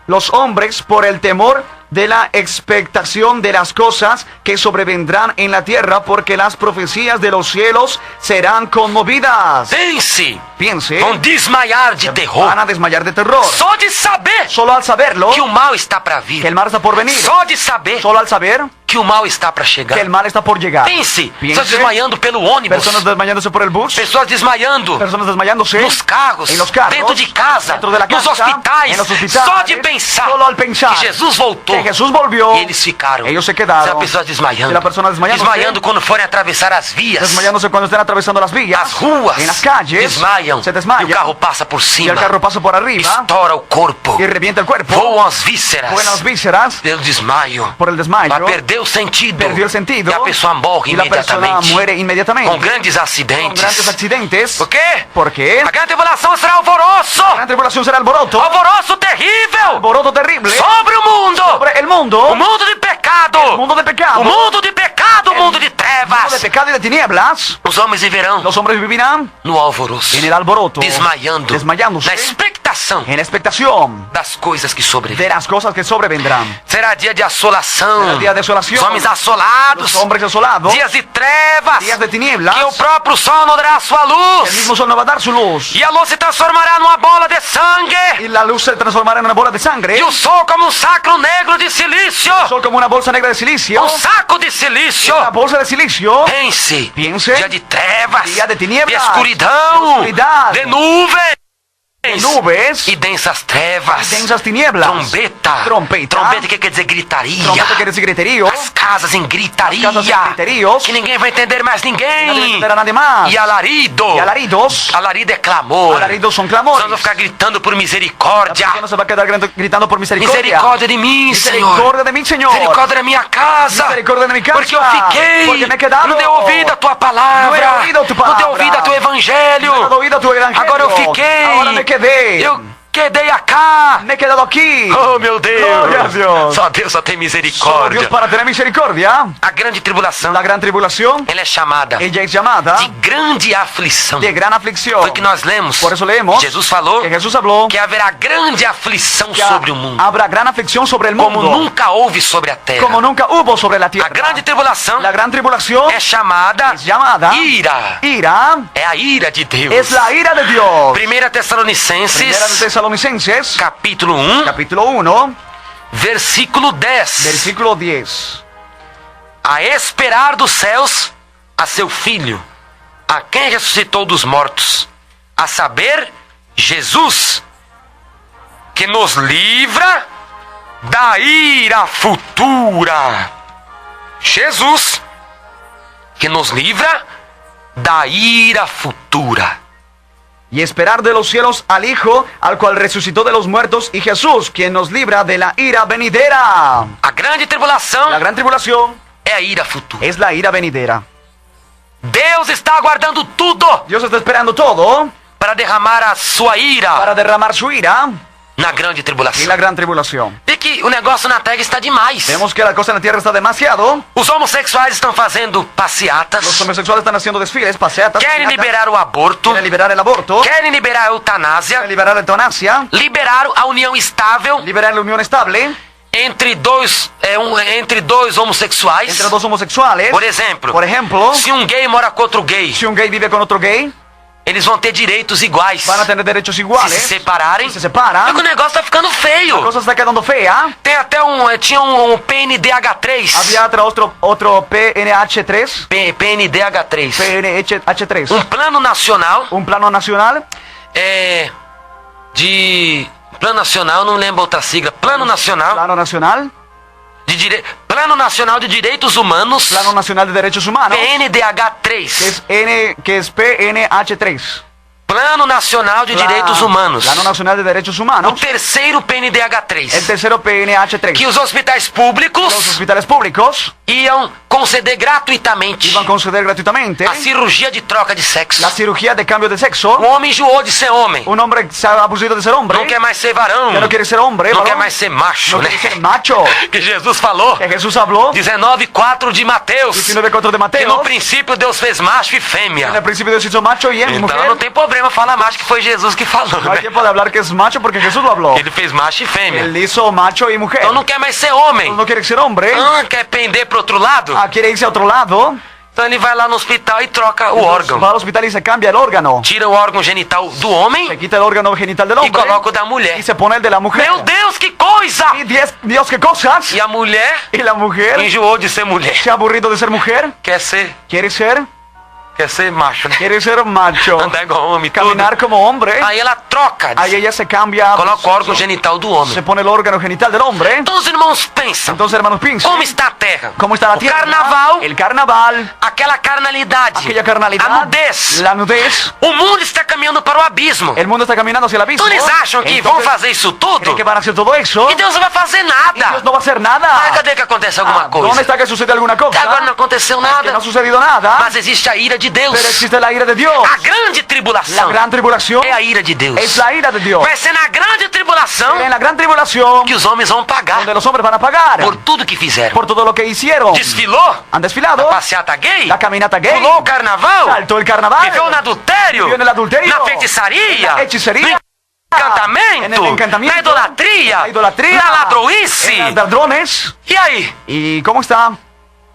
los hombres por el temor de la expectación de las cosas que sobrevendrán en la tierra, porque las profecías de los cielos serán conmovidas. Pense, Piense, vão desmaiar de terror, van a desmayar de terror. só de saber Solo al saberlo que o mal está para vir, que el mal está por venir. só de saber Solo al saber que o mal está para chegar. que el mal está por llegar. Pense, Piense, pessoas desmaiando pelo ônibus, personas desmayándose por el bus, pessoas desmaiando personas desmayándose nos carros, en los carros, dentro de casa, dentro de la nos casa, hospitais, en los hospitales, só de pensar solo al pensar que Jesus voltou, que Jesús volvió, e eles ficaram. ellos se quedaron. Será pessoas desmaiando, Y la persona desmayándose, desmaiando quando forem atravessar as vias, desmayándose cuando estén atravesando las vías, as ruas, en las calles, desmaiam, se e o desmayan, carro passa por y cima, el carro pasa por arriba estoura o corpo, y revienta el cuerpo, voam as vísceras, vuelan las vísceras pelo desmaio, por el desmayo, vai perder o sentido, perdió el sentido, e a pessoa morre y la persona imediatamente, muere inmediatamente, com grandes con acidentes. grandes accidentes. Por quê? Porque A grande tribulação será alvoroço, la gran tribulación será alboroto, alvoroço terrível alboroto terrible sobre o mundo sobre el mundo de pecado, el mundo de pecado, o mundo de pecado, o mundo de mundo de trevas. pecado y de tinieblas. Os homens viverão Los hombres vivirán no alvoroço, en el alboroto, desmaiando, desmayándose, na expectação en expectación das coisas que sobrevêm. de las cosas que sobrevendrán. Será dia de assolação, Será dia de asolação. os homens assolados, Los hombres asolados, dias de trevas, días de tinieblas, que o próprio sol não dará sua el luz, mismo sol no va a dar su luz, e a luz se transformará numa bola de sangue, y la luz se transformará en una bola de sangre, e o sol como um sacro negro de silício, el sol como una bolsa negra de silicio, um saco de silício. una bolsa de silicio. Pense, Piense, dia de trevas, dia de tinieblas, escuridão, de oscuridad, de nuvens, nubes e densas trevas, densas tinieblas, trombeta, trompeta, trombeta que quer dizer gritaria, trompeta quiere decir griterío, as casas em gritaria, As casas em griterios, que ninguém vai entender mais nadie ninguém, entenderá nadie más, e alarido, y alaridos, alarido é clamor, alaridos son nós clamores, vamos ficar gritando por la misericórdia, persona se va a quedar gritando por misericordia, misericórdia de mim, Senhor, misericordia de mí, Señor, misericórdia da minha casa, misericordia de mi casa, porque eu fiquei, porque me he quedado, não dei ouvido a tua palavra, não he ouído a tu não dei palavra, ouvido a teu evangelho, no he oído a tu evangelio, agora eu fiquei, ahora me quedé, eu quedei acá. me he quedado aquí, Oh, meu Deus! Glória a Deus. Só Deus só tem solo misericórdia. Dios para tener misericordia. A grande tribulação, La gran tribulación, ela é chamada ella es llamada de grande aflição. de gran aflicción. Foi que nós lemos. Por eso leemos Jesus falou que Jesús habló que haverá grande aflição que sobre o mundo, habrá gran aflicción sobre el como mundo, nunca houve sobre a terra. como nunca hubo sobre la tierra. A grande tribulação La gran tribulación é chamada es llamada ira. ira, É a ira de Deus. es la ira de Dios. 1 Primera de Tessalonicenses, Tesalonicenses, capítulo 1, capítulo 1, versículo 10. versículo 10. A esperar dos céus a seu Filho, a quem ressuscitou dos mortos, a saber, Jesus, que nos livra da ira futura. Jesus, que nos livra da ira futura. Y esperar de los cielos al Hijo, al cual resucitó de los muertos, y Jesús, quien nos libra de la ira venidera. A grande tribulação La gran tribulación é a ira futura. es la ira venidera. Deus está aguardando tudo Dios está esperando todo para derramar a sua ira para derramar su ira na grande en tribulação. la gran tribulación. Vê que o negócio na terra está demais. Vemos que la cosa en la tierra está demasiado. Os homossexuais estão fazendo passeatas, Los homosexuales están haciendo desfiles, paseatas, querem piñatas, liberar o aborto, quieren liberar el aborto, querem liberar a eutanásia, quieren liberar la eutanasia, liberar a união estável liberar la unión estable entre dois homossexuais. entre dos homosexuales. Por exemplo, se um gay mora com outro gay, Si un gay vive con otro gay, eles vão ter direitos iguais. van a tener derechos Se iguales. se separarem, Se separan, é que o negócio tá ficando la feio. cosa está quedando fea. Tem até tinha PNDH3. Había otro PNH3, PNDH3. PNH3, Um plano nacional un plano nacional Plano Nacional, não lembro outra sigla. Plano Nacional Plano Nacional de Direitos Humanos. Plano Nacional de Derechos Humanos, PNDH3. que es PNH3. Plano Nacional de Direitos Humanos. Plano Nacional de Derechos O Humanos, terceiro el PNDH3. tercero PNH3. Que os hospitais Los públicos hospitales públicos iam conceder gratuitamente iban a conceder gratuitamente a cirurgia de troca de sexo. la cirugía de cambio de sexo. Um homem enjoou de ser homem. Un hombre se ha aburrido de ser hombre, Não quer mais ser varão. ya no quiere ser hombre, Não varón, quer mais ser macho, no né? quiere ser macho. Que Jesus falou. Que Jesús habló 19:4 de Mateus. 19:4 de Que Mateo. no princípio Deus fez macho e En fêmea. el principio Dios hizo macho y Então mujer. não tem problema falar macho, que foi Jesus que falou, No hay né? tiempo de hablar que es macho porque Jesús lo habló. Ele fez macho e fêmea. Él hizo macho y mujer. Então não quer mais ser homem. No quiere ser hombre. Quer pender pro outro lado? Quiere irse a otro lado. Então ele vai lá no hospital e troca o órgão. Va al hospital y se cambia el órgano. Tira o órgão genital do homem Se quita el órgano genital del e hombre coloca o da mulher. y se pone el de la mujer. Meu Deus, que coisa! Y Dios, qué cosas. E a mulher Y la mujer enjoou de ser mulher. se ha aburrido de ser mujer. Quer ser Quiere ser macho, né? Quiere ser macho. Andar igual homem, tudo. Caminar como hombre. Aí ela troca, Ahí ella se cambia. coloca o órgão genital do homem. Se pone el órgano genital del hombre. Então os irmãos pensam, Entonces, hermanos, piensen. como está a terra? ¿Cómo está la O tierra? carnaval, El carnaval. aquela carnalidade, Aquella carnalidad. a nudez. La nudez. O mundo está caminhando para o abismo. El mundo está caminando hacia el abismo. Então eles acham que vão fazer isso tudo ¿Creen que van a hacer todo eso? e Deus não vai fazer Dios nada. no va a hacer nada. Cadê que acontece alguma ¿Dónde coisa? está que sucede alguna cosa? Até agora não aconteceu Que no nada. ha sucedido nada. Mas existe a ira de Deus. Pero existe la ira de Dios. A grande La tribulação gran tribulación é a ira de Deus. es la ira de Dios. Vai ser na grande tribulação Pero en la gran tribulación que os homens vão pagar donde los hombres van a pagar por tudo que fizeram. por todo lo que hicieron. Desfilou, Han desfilado, a passeata gay, la caminata gay, pulou o carnaval, saltó el carnaval, viveu no adultério, vivió en el adulterio, na feitiçaria, en la hechicería, no encantamento, en el encantamiento, na idolatria, la idolatría, na ladroice. en los ladrones. E aí? ¿Y cómo está?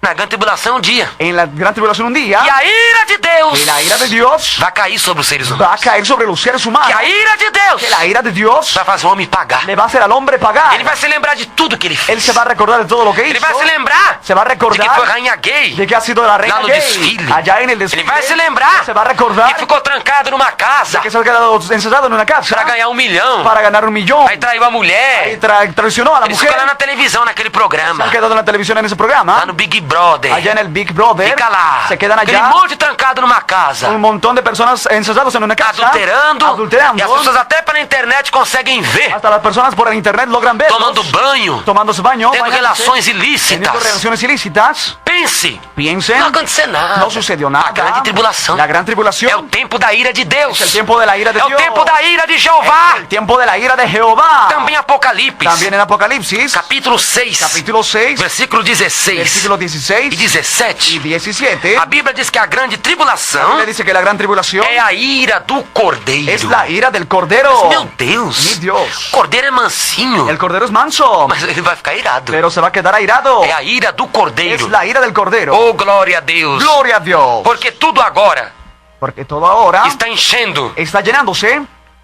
Na grande tribulação um dia. En la gran tribulación un día, E a ira de Deus que la ira de Dios vai cair sobre os seres va humanos. a caer sobre los seres Que humanos. a ira de Deus Que la ira de Dios vai fazer o homem pagar. le va a hacer al hombre pagar. Ele vai se lembrar de tudo que ele Él fez. se va a recordar de todo lo que Ele hizo. vai se lembrar Se va a de que recordar foi rainha gay. de que ha sido la reina Lá no gay. desfile. Allá en el desfile. Ele vai se lembrar Se va a recordar que ficou trancado numa casa que se ha quedado encerrado en una casa para ganhar 1 milhão. para ganar 1 millón. Aí traiu a Y mulher. traicionó a la Ele mujer. ficou lá na televisão, naquele Se programa. han quedado en la televisión en ese Lá programa. no Big Brother. Allá en el Big Brother. Fica lá. Se quedan Aquele allá. monte trancado numa casa. Un montón de personas encerrados en una casa. Adulterando. E as pessoas até pela internet conseguem ver. Hasta las personas por el internet logran verlos. Tomando banho. Tomándose baño. Tendo bañándose, relações teniendo ilícitas. relaciones ilícitas. Pense. Piensen. Não aconteceu nada. No sucedió nada. A grande tribulação. La gran É o tribulación tempo da ira de Deus. es el tiempo de la ira de É o Dios. tempo da ira de Jeová. El tiempo de la ira de Jehová. Também Apocalipse. También en Apocalipsis, Capítulo 6. capítulo 6, Versículo 16 versículo e 16 y 17. 17. A Bíblia diz que a grande La tribulação Biblia dice que la gran tribulación é a ira do cordeiro. es la ira del cordero. Meu Deus. Mi Dios. O cordeiro é mansinho. El cordero es manso, Mas ele vai ficar irado. pero se va a quedar airado. É a ira do Es cordeiro. la ira del cordero. Oh, glória a Deus. Gloria a Dios. Porque tudo agora Porque todo ahora está enchendo está llenándose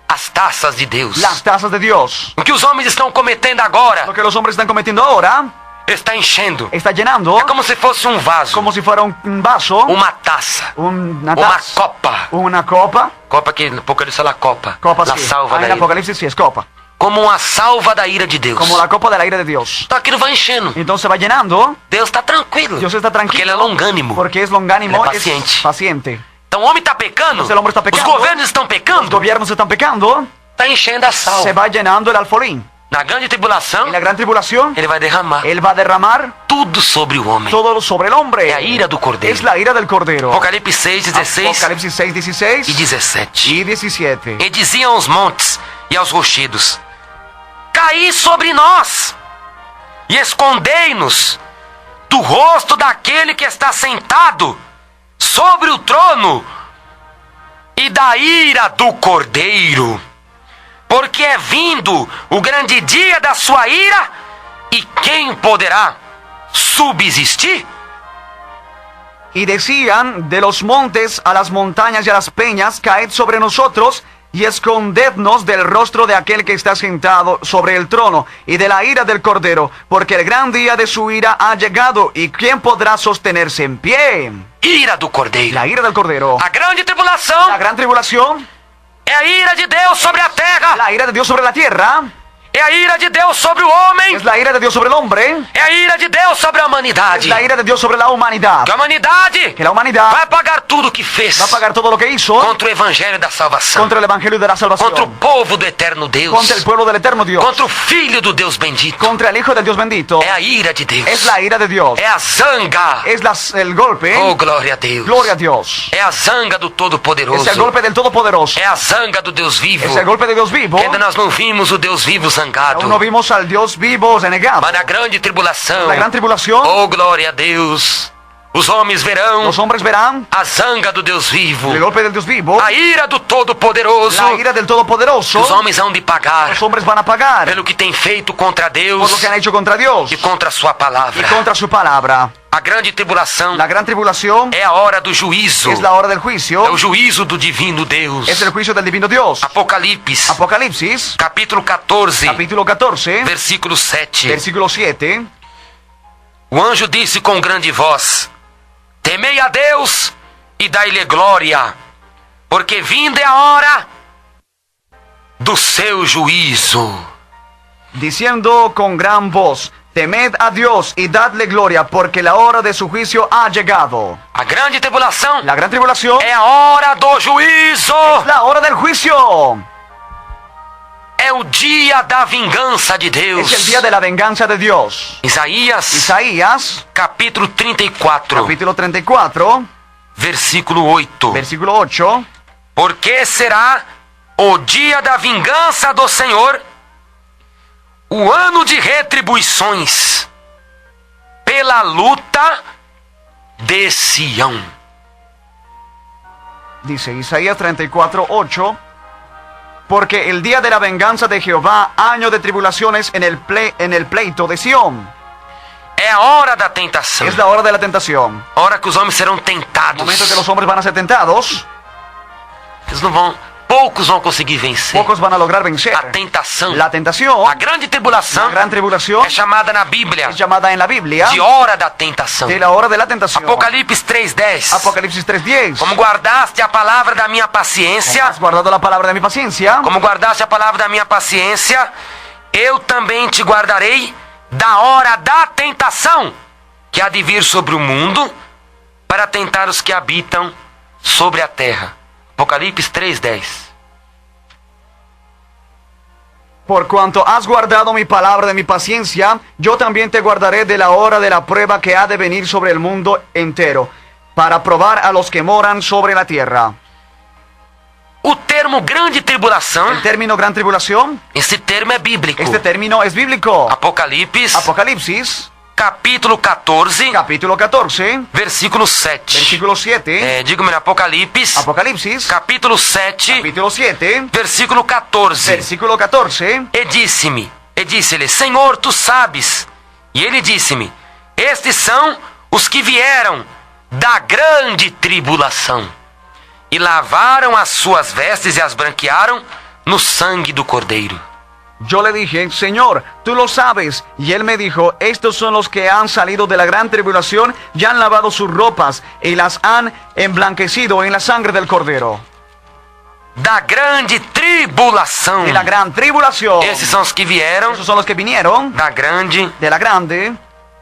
as taças de Deus. las tazas de Dios. O que os homens estão cometendo agora Lo que los hombres están cometiendo ahora está enchendo. está llenando É como se fosse um vaso, como si fuera un vaso, uma taça, una uma taza, copa. una copa. Copa que no Apocalipse fala copa. Copa La sí. salva Ah, da en ira. Apocalipsis sí es copa. Como uma salva da ira de Deus. Como la copa de la ira de Dios. Então aquilo vai enchendo. Entonces va llenando. Deus está tranquilo. Dios está Porque tranquilo. ele é longânimo. Porque es longánimo, Ele é paciente. es paciente. Então o homem está pecando. Entonces el hombre está Os pecando. governos estão Los pecando. gobiernos están pecando. Está enchendo a sal. Se va llenando el alfolín. Na grande tribulação, En la gran tribulación, ele vai derramar Él va a derramar tudo sobre o homem. todo sobre el hombre. É a ira do cordeiro. Es la ira del Cordero. Apocalipse 6, 16 Apocalipsis 6, 16 e 17. y 17. E diziam aos montes e aos rochedos: caí sobre nós e escondei-nos do rosto daquele que está sentado sobre o trono e da ira do cordeiro, porque é vindo o grande dia da sua ira, e quem poderá subsistir? Y decían de los montes a las montañas y a las peñas, caed sobre nosotros y escondednos del rostro de aquel que está sentado sobre el trono y de la ira del Cordero, porque el gran día de su ira ha llegado, y ¿quién podrá sostenerse en pie? Ira do cordeiro. La ira del Cordero. A grande tribulação La gran tribulación, é a ira de Deus sobre a terra. la ira de Dios sobre la tierra, É a ira de Deus sobre o homem. es la ira de Dios sobre el hombre, É a ira de Deus sobre a es humanidade. la ira de Dios sobre la humanidad. Que a humanidade Que la humanidad vai pagar tudo o que fez va a pagar todo lo que hizo contra o evangelho da salvação, contra el evangelio de la salvación, contra o povo do eterno Deus, contra el pueblo del eterno Dios, contra o filho do Deus bendito. contra el Hijo del Dios bendito. É a ira de Deus. Es la ira de Dios, É a zanga. es el golpe. Oh, glória a Deus. Gloria a Dios. É a zanga do Todo-Poderoso. Es el golpe del Todopoderoso. É a zanga do Deus vivo. Es el golpe de Dios vivo. Que ainda nós não vimos o Deus vivo zangado. Aún no vimos al Dios vivo renegado. Mas na grande tribulação, La gran tribulación, oh glória a Deus, os homens verão los hombres verán a zanga do Deus vivo, el golpe del Dios vivo, a ira do Todo-Poderoso. la ira del Todopoderoso. Os homens hão de pagar Los hombres van a pagar pelo que tem feito contra por Deus lo que han hecho contra Dios e contra a sua y palavra. contra su palabra. A grande tribulação La gran tribulación é a hora do juízo, es la hora del é juicio, o juízo do divino Deus. es el juicio del divino Dios. Apocalipse, Apocalipsis, capítulo 14, capítulo 14, versículo 7. versículo 7. O anjo disse com grande voz: temei a Deus e dai-lhe glória, porque vinda é a hora do seu juízo. Diciendo con gran voz, temed a Dios y dadle gloria, porque la hora de su juicio ha llegado. A grande tribulação La gran tribulación é a hora do juízo. es la hora del juicio. É o dia da vingança de Deus. Es el día de la venganza de Dios. Isaías, Isaías, capítulo 34, capítulo 34, versículo 8. versículo 8. Porque será o dia da vingança do Senhor, o ano de retribuições, pela luta de Sião. Dice Isaías 34, 8. Porque el día de la venganza de Jehová, año de tribulaciones en el pleito de Sión. É a hora da tentação. Es la hora de la tentación. A hora que os homens serão El tentados. momento que los hombres van a ser tentados, Eles não vão, poucos vão conseguir vencer pocos van a lograr vencer. a tentação. La tentación, A grande tribulação la gran tribulación, é chamada na Bíblia es llamada en la Biblia de hora da tentação. de la hora de la tentación. Apocalipse 3:10. Apocalipsis 3:10. Como guardaste a palavra da minha paciência, Has guardado la palabra de mi paciencia, como guardaste a palavra da minha paciência, eu também te guardarei da hora da tentação que há de vir sobre o mundo para tentar os que habitam sobre a terra. Apocalipse 3:10. por cuanto has guardado mi palabra de mi paciencia, yo también te guardaré de la hora de la prueba que ha de venir sobre el mundo entero, para probar a los que moran sobre la tierra. O termo grande tribulação, El término gran tribulación, esse termo é bíblico. este término es bíblico. Apocalipse, Apocalipsis, capítulo 14, capítulo 14, versículo 7. versículo 7. Diga-me, Apocalipse, Apocalipsis, capítulo 7, capítulo 7, versículo 14. versículo 14. E disse-lhe, Senhor, tu sabes. E ele disse-me, estes são os que vieram da grande tribulação e lavaram as suas vestes e as branquearam no sangue do Cordeiro. Yo le dije, Señor, tú lo sabes. Y él me dijo, estos son los que han salido de la gran tribulación y han lavado sus ropas y las han emblanquecido en la sangre del Cordero. Da grande tribulação. De la gran tribulación. Esses são os que vieram Esos son los que vinieron da grande de la grande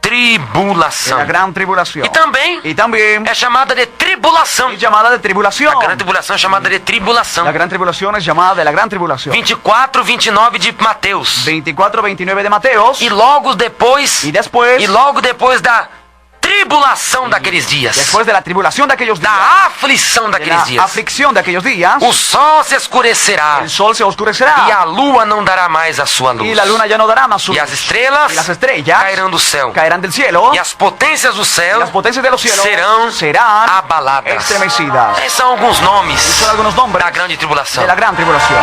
tribulação. la gran tribulación. E também Y también é chamada de tribulação. es llamada de tribulación. A grande tribulação é chamada de tribulação. La gran tribulación es llamada de la gran tribulación. 24, 29 de Mateus. 24, 29 de Mateos. E logo depois, da tribulação daqueles dias, después de la tribulación de aquellos días, da aflição de daqueles la dias, aflicción de aquellos días, o sol se escurecerá el sol se oscurecerá e a lua não dará mais a sua luz. y la luna ya no dará más su E as luz. estrelas Y las estrellas cairão do céu. caerán del cielo E as potências do y céu las potencias de los cielos serão abaladas. estremecidas. Esses são alguns nomes Son algunos nombres da grande tribulação. de la gran tribulación.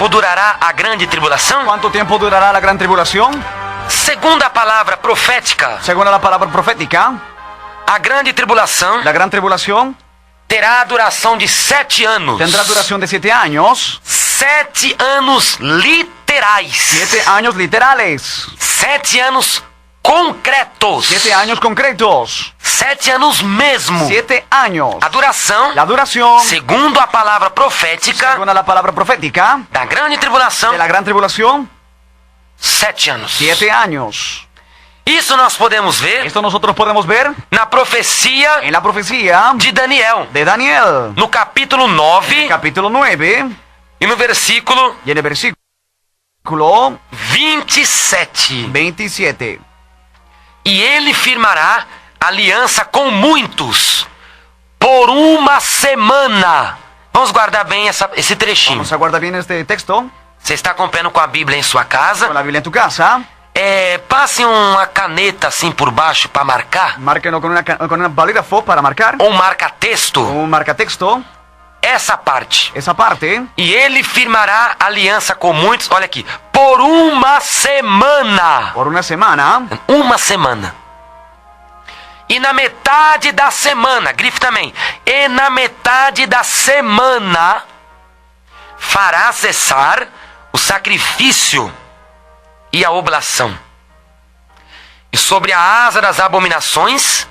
Durará a grande tribulação? ¿Cuánto tiempo durará la gran tribulación? Segundo a palavra profética, Según la palabra profética, a grande tribulação la gran tribulación terá a duração de 7 anos. tendrá duración de 7 años. 7 anos literais. 7 años literales. 7 anos concretos. 7 años concretos. 7 anos mesmo. 7 años. A duração, La duración, segundo a palavra profética, según la palabra profética, da grande tribulação, de la gran tribulación, 7 anos. 7 años. Isso nós podemos ver Esto nosotros podemos ver na profecia en la profecía de Daniel, de Daniel, no capítulo 9 capítulo 9, e no versículo y en el versículo 27. 27. E ele firmará aliança com muitos por uma semana. Vamos guardar bem esse trechinho. Vamos a guardar bien este texto Você está acompanhando com a Bíblia em sua casa? con la Biblia en tu casa. Passe uma caneta assim por baixo para marcar. Márquenlo con una bolígrafo para marcar. Ou marca-texto. Un marcatexto. Essa parte. Esa parte. E ele firmará aliança com muitos. Olha aqui. Por uma semana. Por una semana. Uma semana. E na metade da semana, grife também. E na metade da semana fará cessar o sacrifício e a oblação. E sobre a asa das abominações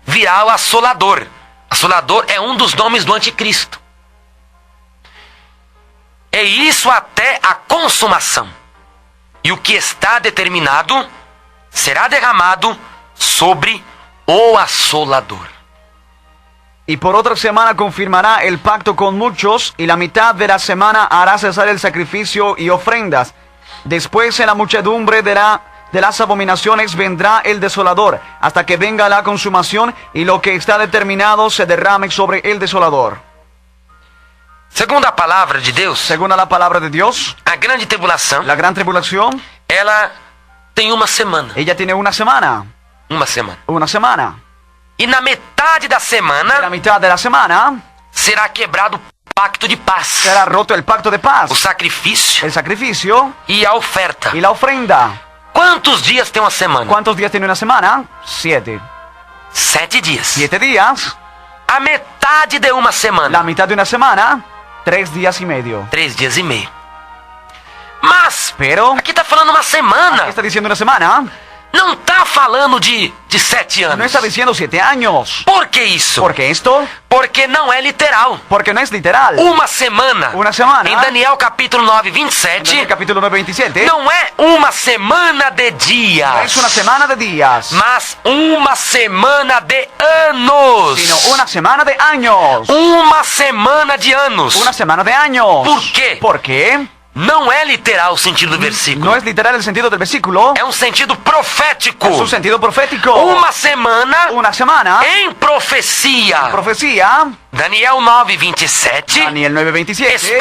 virá o assolador. Assolador é um dos nomes do anticristo. É isso até a consumação. E o que está determinado será derramado sobre o asolador. Y por otra semana confirmará el pacto con muchos, y la mitad de la semana hará cesar el sacrificio y ofrendas. Después en la muchedumbre de las abominaciones vendrá el desolador, hasta que venga la consumación, y lo que está determinado se derrame sobre el desolador. Segundo a palavra de Deus, Según la palabra de Dios, a grande tribulação, la gran tribulación, ela tem uma semana. ella tiene una semana. Uma semana. Una semana. E na metade da En la semana mitad de la semana será quebrado o pacto de paz, será roto el pacto de o paz, sacrifício el sacrificio e a oferta. y la ofrenda. Quantos dias tem uma semana? ¿Cuántos días tiene una semana? 7. 7 dias. 7 días. A metade de uma La semana, mitad de una semana, 3 días y medio. 3 dias e meio. Mas, Pero, aqui está falando uma semana. ¿qué está diciendo una semana? Não está falando de 7 No anos. está diciendo 7 años. Por que isso? ¿Por qué esto? Porque não é literal. Porque no es literal. Uma semana. Una semana. Em Daniel capítulo 9, En 27. el capítulo 9, 27. Não é uma semana de No dias. es una semana de días. Mas uma semana de anos. Sino una semana de años. Uma semana de anos. Una semana de años. ¿Por qué? ¿Por qué? Não é literal o sentido do versículo. No es literal el sentido del versículo. É um sentido profético. Es un sentido profético. Uma semana Una semana. em profecia. Profecía. Daniel 9, 27 Daniel 9, 27.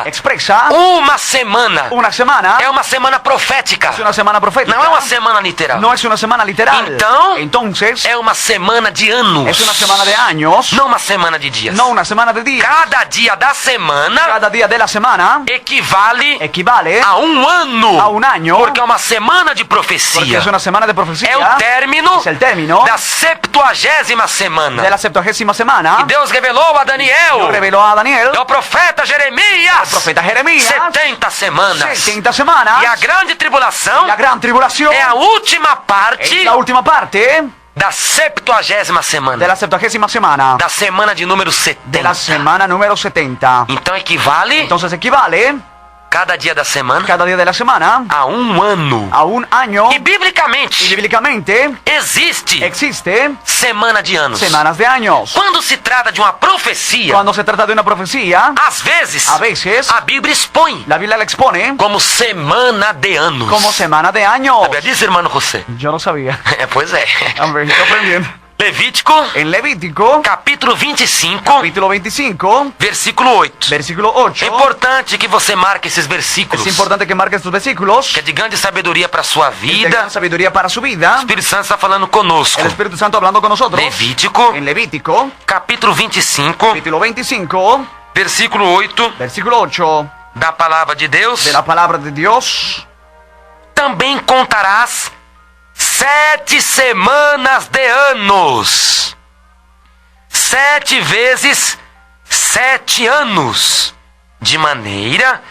expressa uma semana. Una semana. É uma semana profética. Es una semana profética. Não é uma semana literal. No es una semana literal. Entonces, É uma semana de anos. es una semana de años. Não uma semana de dias. No una semana de días. Cada dia da semana Cada día de la semana equivale equivale a um ano. a un año. Porque é uma semana de Porque profecia. es una semana de profecía. É o término Es el término da 70ª semana. de la 70ª semana. E Deus revelou a Daniel, Dios reveló a Daniel, ao profeta Jeremias, el profeta Jeremías, 70 semanas. 70 semanas. E a grande tribulação La gran tribulación é a última parte es la última parte da 70ª semana. de la 70ª semana. Da semana de número De la 70. semana número 70. Então equivale Entonces equivale cada dia da semana cada día de la semana a um ano. a un año. E Y biblicamente bíblicamente existe existe semana de anos. semanas de años. Quando se trata de uma profecia, Cuando se trata de una profecía, às vezes a veces a Bíblia expõe la Biblia la expone como semana de anos. como semana de años. A Bíblia diz, irmão José? Yo no sabía. Pois é. Hombre, estoy aprendiendo. Levítico, En Levítico, capítulo 25, capítulo 25, versículo 8. versículo É 8. importante que você marque esses versículos, Es importante que marque estos versículos. que é de grande sabedoria para a sua De vida. gran sabiduría para su O vida. Espírito Santo está falando conosco. El Espíritu Santo hablando con nosotros. Levítico, En Levítico, capítulo 25, capítulo 25, versículo 8 versículo 8 da palavra de Deus. de la palabra de Dios. Também contarás 7 semanas de anos. 7 vezes 7 anos. De maneira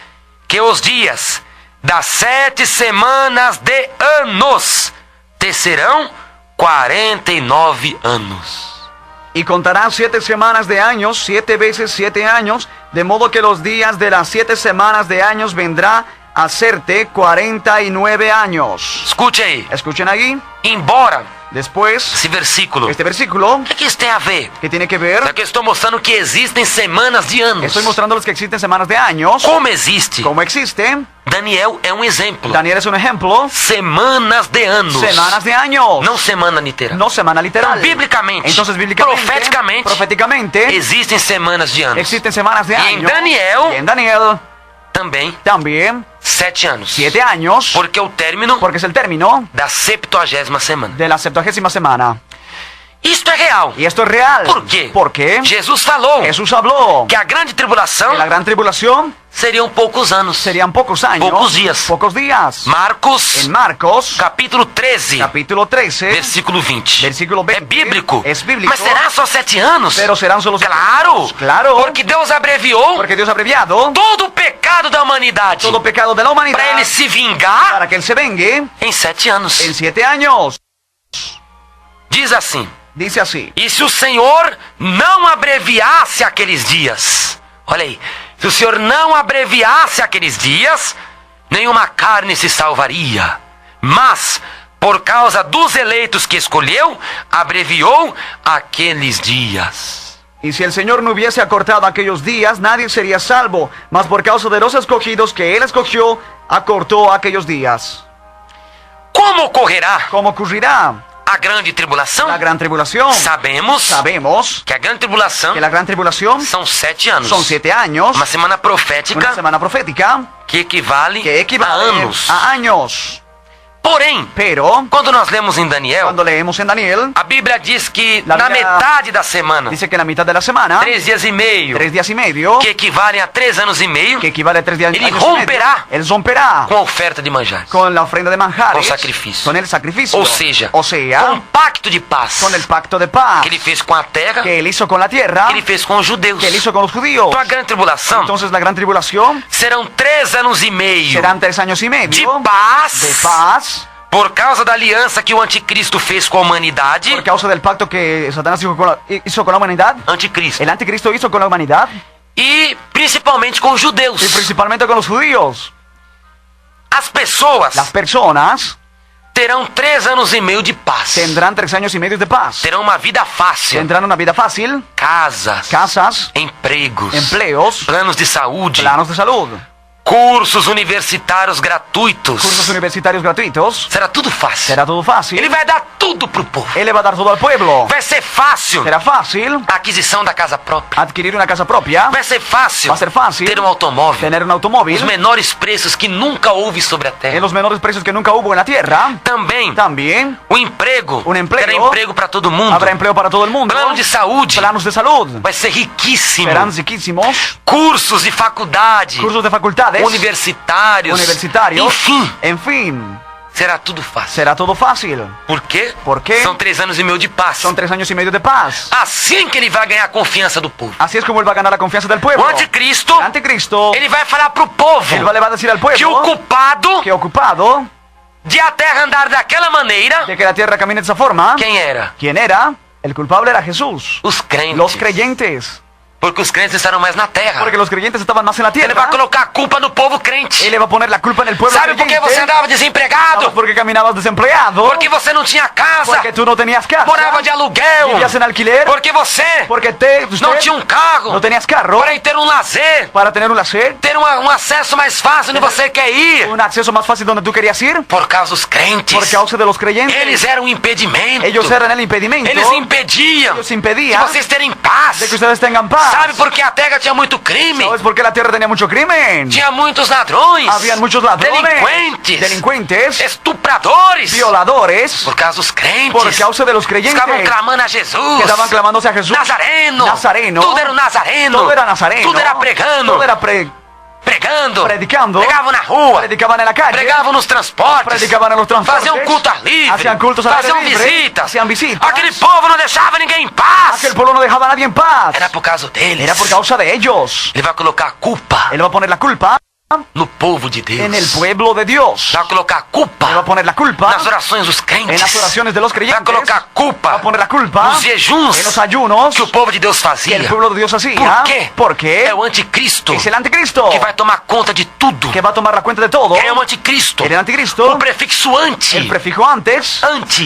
que os dias das 7 semanas de anos te serão 49 anos. Y contarás 7 semanas de años, 7 veces 7 años, de modo que los días de las 7 semanas de años vendrá a hacerte 49 años. Escute aí. Escuchen aquí. Embora Después, esse versículo, este versículo, o que isso tem a ver? que tiene que ver, Aqui eu estou mostrando que existem semanas de anos. estoy mostrándoles que existen semanas de años. Como existe? Como existe, Daniel é um exemplo. Daniel es un ejemplo. Semanas de anos. Semanas de años. Não semana literal. No semana literal. Então, biblicamente, Entonces, bíblicamente, profeticamente, proféticamente, existem semanas de anos. existen semanas de E em años. Daniel Y en Daniel também también 7 anos. 7 años, Porque o término porque es el término da 70ª semana. de la 70ª semana. Isto é real. Y esto es real. Por quê? Porque Jesus falou Jesús habló que a grande tribulação que la gran tribulación seriam poucos anos. serían pocos años. Pocos días. Pocos días. Marcos, En Marcos, capítulo 13, capítulo 13, versículo 20. versículo 20. É bíblico. Es bíblico. Mas será só 7 anos? Pero serán solo 7 Claro. años. Claro. Porque Deus abreviou Porque Dios ha abreviado todo o pecado da humanidade todo pecado de la humanidad para ele se vingar para que Él se vengue em 7 anos. en 7 años. Diz assim: Dice así. e se o Senhor não abreviasse aqueles dias, olha aí, se o Senhor não abreviasse aqueles dias, nenhuma carne se salvaria. Mas, por causa dos eleitos que escolheu, abreviou aqueles dias. Y si el Señor no hubiese acortado aquellos días, nadie sería salvo. Mas por causa de los escogidos que Él escogió, acortó aquellos días. Como ocorrerá ¿Cómo ocurrirá a grande tribulação? la gran tribulación? Sabemos que a grande tribulação que la gran tribulación são 7 anos. son 7 años, Uma semana profética una semana profética que equivale, que a equivale anos. a años. Porém, Pero, quando nós lemos em Daniel, cuando leemos en Daniel, a Bíblia diz que La na Bíblia metade da semana, dice que en la mitad de la semana, 3 dias e meio, 3 días y medio, que equivalem a 3 anos e meio, que equivale a 3 días Él años y romperá medio, Él romperá com a oferta de manjares. con la ofrenda de manjares, Com sacrifício. con el sacrificio, Ou seja, o sea, com o pacto de paz con el pacto de paz que ele fez com a terra, que Él hizo con la tierra, que ele fez com os judeus. que Él hizo con los judíos. Então a grande tribulação Entonces la gran tribulación serão 3 anos e meio serán 3 años y de medio paz, de paz por causa da aliança que o anticristo fez com a humanidade, por causa del pacto que Satanás hizo con la humanidad, anticristo, el anticristo hizo con la humanidad, e principalmente com os judeus. y principalmente con los judíos. As pessoas Las personas terão 3 anos e meio de paz. tendrán 3 años y medio de paz, Terão uma vida fácil. tendrán una vida fácil, Casas, casas, empregos, empleos, planos de saúde, planos de salud, cursos universitários gratuitos. cursos universitarios gratuitos. Será tudo fácil. Será todo fácil. Ele vai dar tudo pro povo. Él le va a dar todo al pueblo. Vai ser fácil Será fácil a aquisição da casa própria. adquirir una casa propia, Vai ser fácil va a ser fácil ter um automóvel. tener un Os automóvil menores preços que nunca houve sobre a en terra. los menores precios que nunca hubo en la tierra. Também También o emprego. Um emprego. Terá emprego para todo mundo. habrá empleo para todo el mundo. Plano de saúde. Planos de salud. Vai ser riquíssimo. Serán riquísimos. Cursos de faculdade. Cursos de facultades. Universitários. Universitarios. Enfim, En fin, será tudo fácil. será todo fácil. Por quê? Por quê? São 3 anos e meio de paz. Son 3 años y medio de paz. Assim que ele vai ganhar a confiança do povo. Así es como él va a ganar la confianza del pueblo. O anticristo, El anticristo, ele vai falar pro povo él le va a decir al que o pueblo culpado que ocupado de a terra andar daquela maneira, de que la tierra camine de esa forma, quem era? ¿quién era? El culpable era Jesús. Os crentes. Los creyentes. Porque os crentes estarão mais na terra. Porque los creyentes estaban más en la Ele vai tierra. colocar a culpa no povo crente. Él le va a poner la culpa en el pueblo Sabe por que creyente. você andava desempregado? ¿Sabes por qué caminabas desempleado? Porque você não tinha casa. Porque tú no tenías casa. Morava de aluguel. Vivías en alquiler. Porque você Porque usted não tinha um carro. no tenías carro Para ir ter um lazer. para tener un lazer, Ter um acesso mais fácil onde você quer ir. un acceso más fácil donde tú querías ir. Por causa dos crentes. Por causa de los creyentes. Eles eram um impedimento. Ellos eran el impedimento. Eles impediam Ellos de impedían vocês terem paz. de que ustedes tengan paz. Sabe por que a terra tinha muito crime? ¿Sabes por qué la tierra tenía mucho crimen? Tinha muitos ladrões. Habían muchos ladrones, Delinquentes. Estupradores. violadores, Por causa dos crentes. por causa de los creyentes Estavam clamando a Jesus. que estaban clamándose a Jesús. Nazareno. Nazareno. Tudo era um nazareno. Todo era nazareno. Tudo era pregando. Todo era Pregando. predicando. Pregavam na rua. Predicaban en la calle. Pregavam nos transportes. Predicaban en los transportes. Faziam culto ar livre. Hacían cultos al aire Faziam libre. visitas. Hacían visitas. Aquele povo não deixava ninguém em paz. Aquel pueblo no dejaba a nadie en paz. Era por causa deles. Era por causa de ellos. Ele vai colocar a culpa Él va a poner la culpa no povo de Deus. en el pueblo de Dios. Vai colocar a Él va culpa a poner la culpa nas orações dos crentes. en las oraciones de los Vai creyentes. colocar a culpa Va a poner la culpa nos jejuns en los ayunos que o povo de Deus que fazia. el pueblo de Dios hacía. Por quê? Porque É o anticristo es el anticristo que vai tomar conta de tudo. que va a tomar la cuenta de todo. É o anticristo. El anticristo, O prefixo anti. el prefijo antes,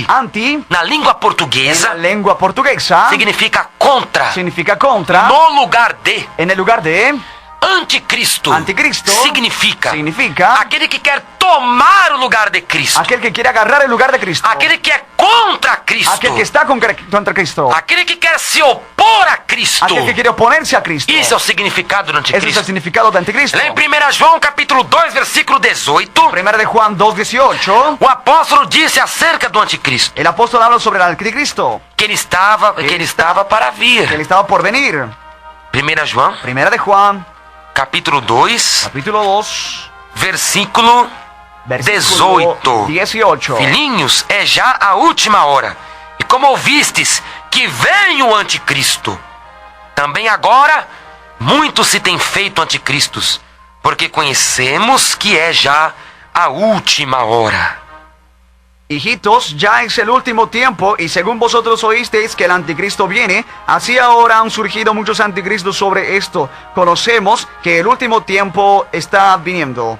anti, Na língua en portuguesa la lengua portuguesa, significa contra. significa contra. No lugar de. En el lugar de Anticristo. anticristo, Significa significa aquele que quer tomar o lugar de Cristo. aquel que quiere agarrar el lugar de Cristo. Aquele que é contra Cristo. Aquel que está contra Cristo. Aquele que quer se opor a Cristo. Aquel que quiere oponerse a Cristo. Isso é o significado do Ese es el anticristo. significado de anticristo. Lá em 1 João capítulo 2, versículo 18, Primera de Juan 2:18, o apóstolo disse acerca do anticristo el apóstol habla sobre el anticristo, que ele estava para que vir. él estaba por venir. 1 João Primera de Juan, capítulo 2, capítulo 2, versículo versículo 18. Filhinhos, é já a última hora. E como ouvistes que vem o anticristo, também agora muitos se têm feito anticristos, porque conhecemos que é já a última hora. Hijitos, ya es el último tiempo, y según vosotros oísteis que el anticristo viene, así ahora han surgido muchos anticristos sobre esto. Conocemos que el último tiempo está viniendo.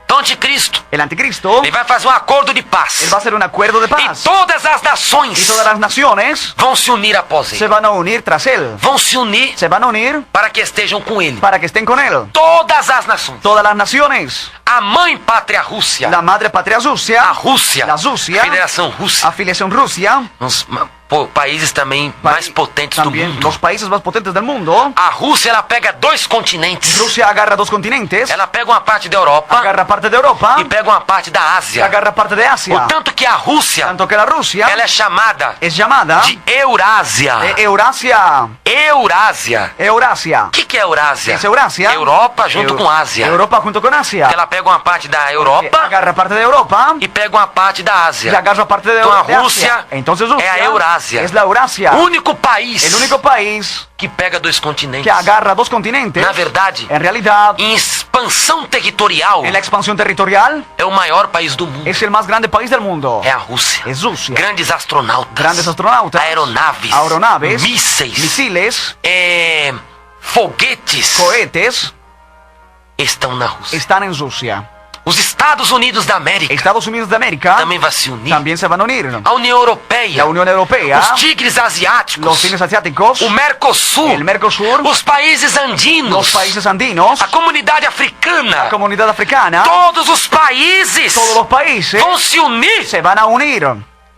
Então, anticristo, El anticristo, ele vai fazer um acordo de él paz. va a hacer un acuerdo de E paz. todas as Y nações todas las naciones vão se unir após se ele. van a unir tras él. Vão se unir Se van a unir para que estejam com ele. para que estén con él. Todas as nações. Todas las naciones. A mãe pátria Rússia. La madre patria A Rusia, Rússia. La Rússia. Federação Rússia. afiliación Rusia, Uns países também mais potentes do también mundo. los países más potentes del mundo. A Rússia, ela pega 2 continentes. Rusia agarra 2 continentes, Ela pega uma parte da Europa agarra parte de Europa e pega uma parte da Ásia. agarra parte de Asia. O tanto que a Rússia, Tanto que la Rusia ela é chamada es llamada de Eurásia. Eurasia. Eurásia. Eurasia. O que é Eurásia? Es Eurasia. Europa junto com Ásia. Europa junto con Asia. Ela pega uma parte da Europa Agarra parte de Europa e pega uma parte da y Ásia. agarra parte de Então a de Asia. Rússia Entonces é a Rusia Eurásia. Eurásia. Es la Eurasia. O único país El único país que pega dois continentes. que agarra dos continentes. Na verdade, En realidad, em expansão territorial, en la expansión territorial, é o maior país do mundo. es el más grande país del mundo. É a Rússia. Es Rusia. Grandes astronautas. Grandes astronautas. Aeronaves. Mísseis. Misiles. Foguetes. Cohetes. Estão na Rússia. Están en Rusia. Os Estados Unidos da América Estados Unidos de América também vai se unir. también se van a unir. A União Europeia. La Unión Europea. Os tigres asiáticos. Los tigres asiáticos. O Mercosul. El Mercosur. Os países andinos. Los países andinos. A comunidade africana. La comunidad africana. Todos os países Todos los países vão se unir se van a unir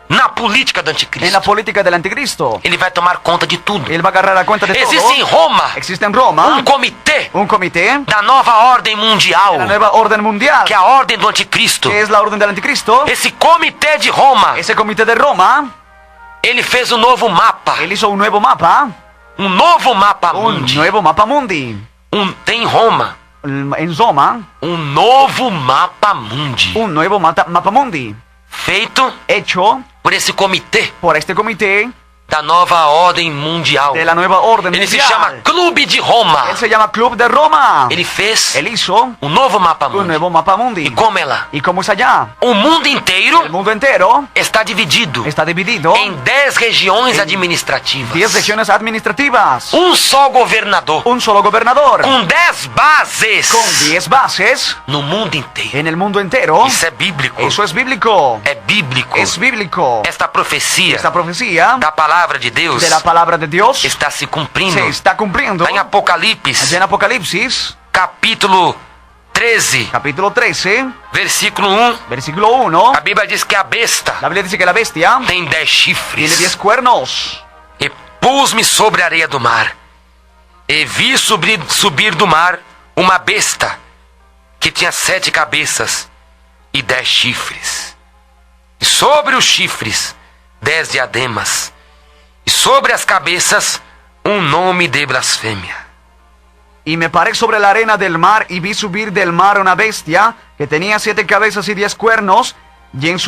na política do en la anticristo. política del anticristo. Ele vai tomar conta de tudo. Él va a agarrar la cuenta de todo. Existe em Roma Existe en Roma comitê un comité da nova ordem mundial, de la nueva orden mundial, que é a ordem do anticristo. que es la orden del anticristo. Esse comitê de Roma, Ese comité de Roma, ele fez um novo mapa. él hizo un nuevo mapa mundi. Tem em Roma En Roma, um novo mapa mundi, un nuevo mapa mundi, feito hecho por esse comitê por este comité da nova ordem mundial. de la nueva orden Ele se mundial. chama Clube de Roma. Él se llama Club de Roma. Ele fez Él hizo um novo mapa un mundi. nuevo mapa mundi. E como é lá? ¿Y cómo es allá? O mundo inteiro El mundo entero está dividido está dividido em 10 regiões em administrativas. 10 regiones administrativas. Um só governador. Un solo gobernador. Com 10 bases Con 10 bases no mundo inteiro. en el mundo entero. Isso é bíblico. Eso es bíblico. É bíblico. Es bíblico. Esta profecia Esta profecía da palavra de Deus de la palabra de Dios está se cumprindo. se está cumpliendo. Está em Apocalipse, Allá en Apocalipsis, capítulo 13, capítulo 13, versículo 1. versículo 1. A Bíblia diz que a besta La Biblia dice que la bestia tem 10 tiene 10 chifres. cuernos. E pus-me sobre a areia do mar, e vi subir do mar uma besta que tinha 7 cabeças e 10 chifres. E sobre os chifres 10 diademas, e sobre as cabeças um nome de blasfêmia. Y me paré sobre la arena del mar y vi subir del mar una bestia que tenía 7 cabezas y 10 cuernos, y en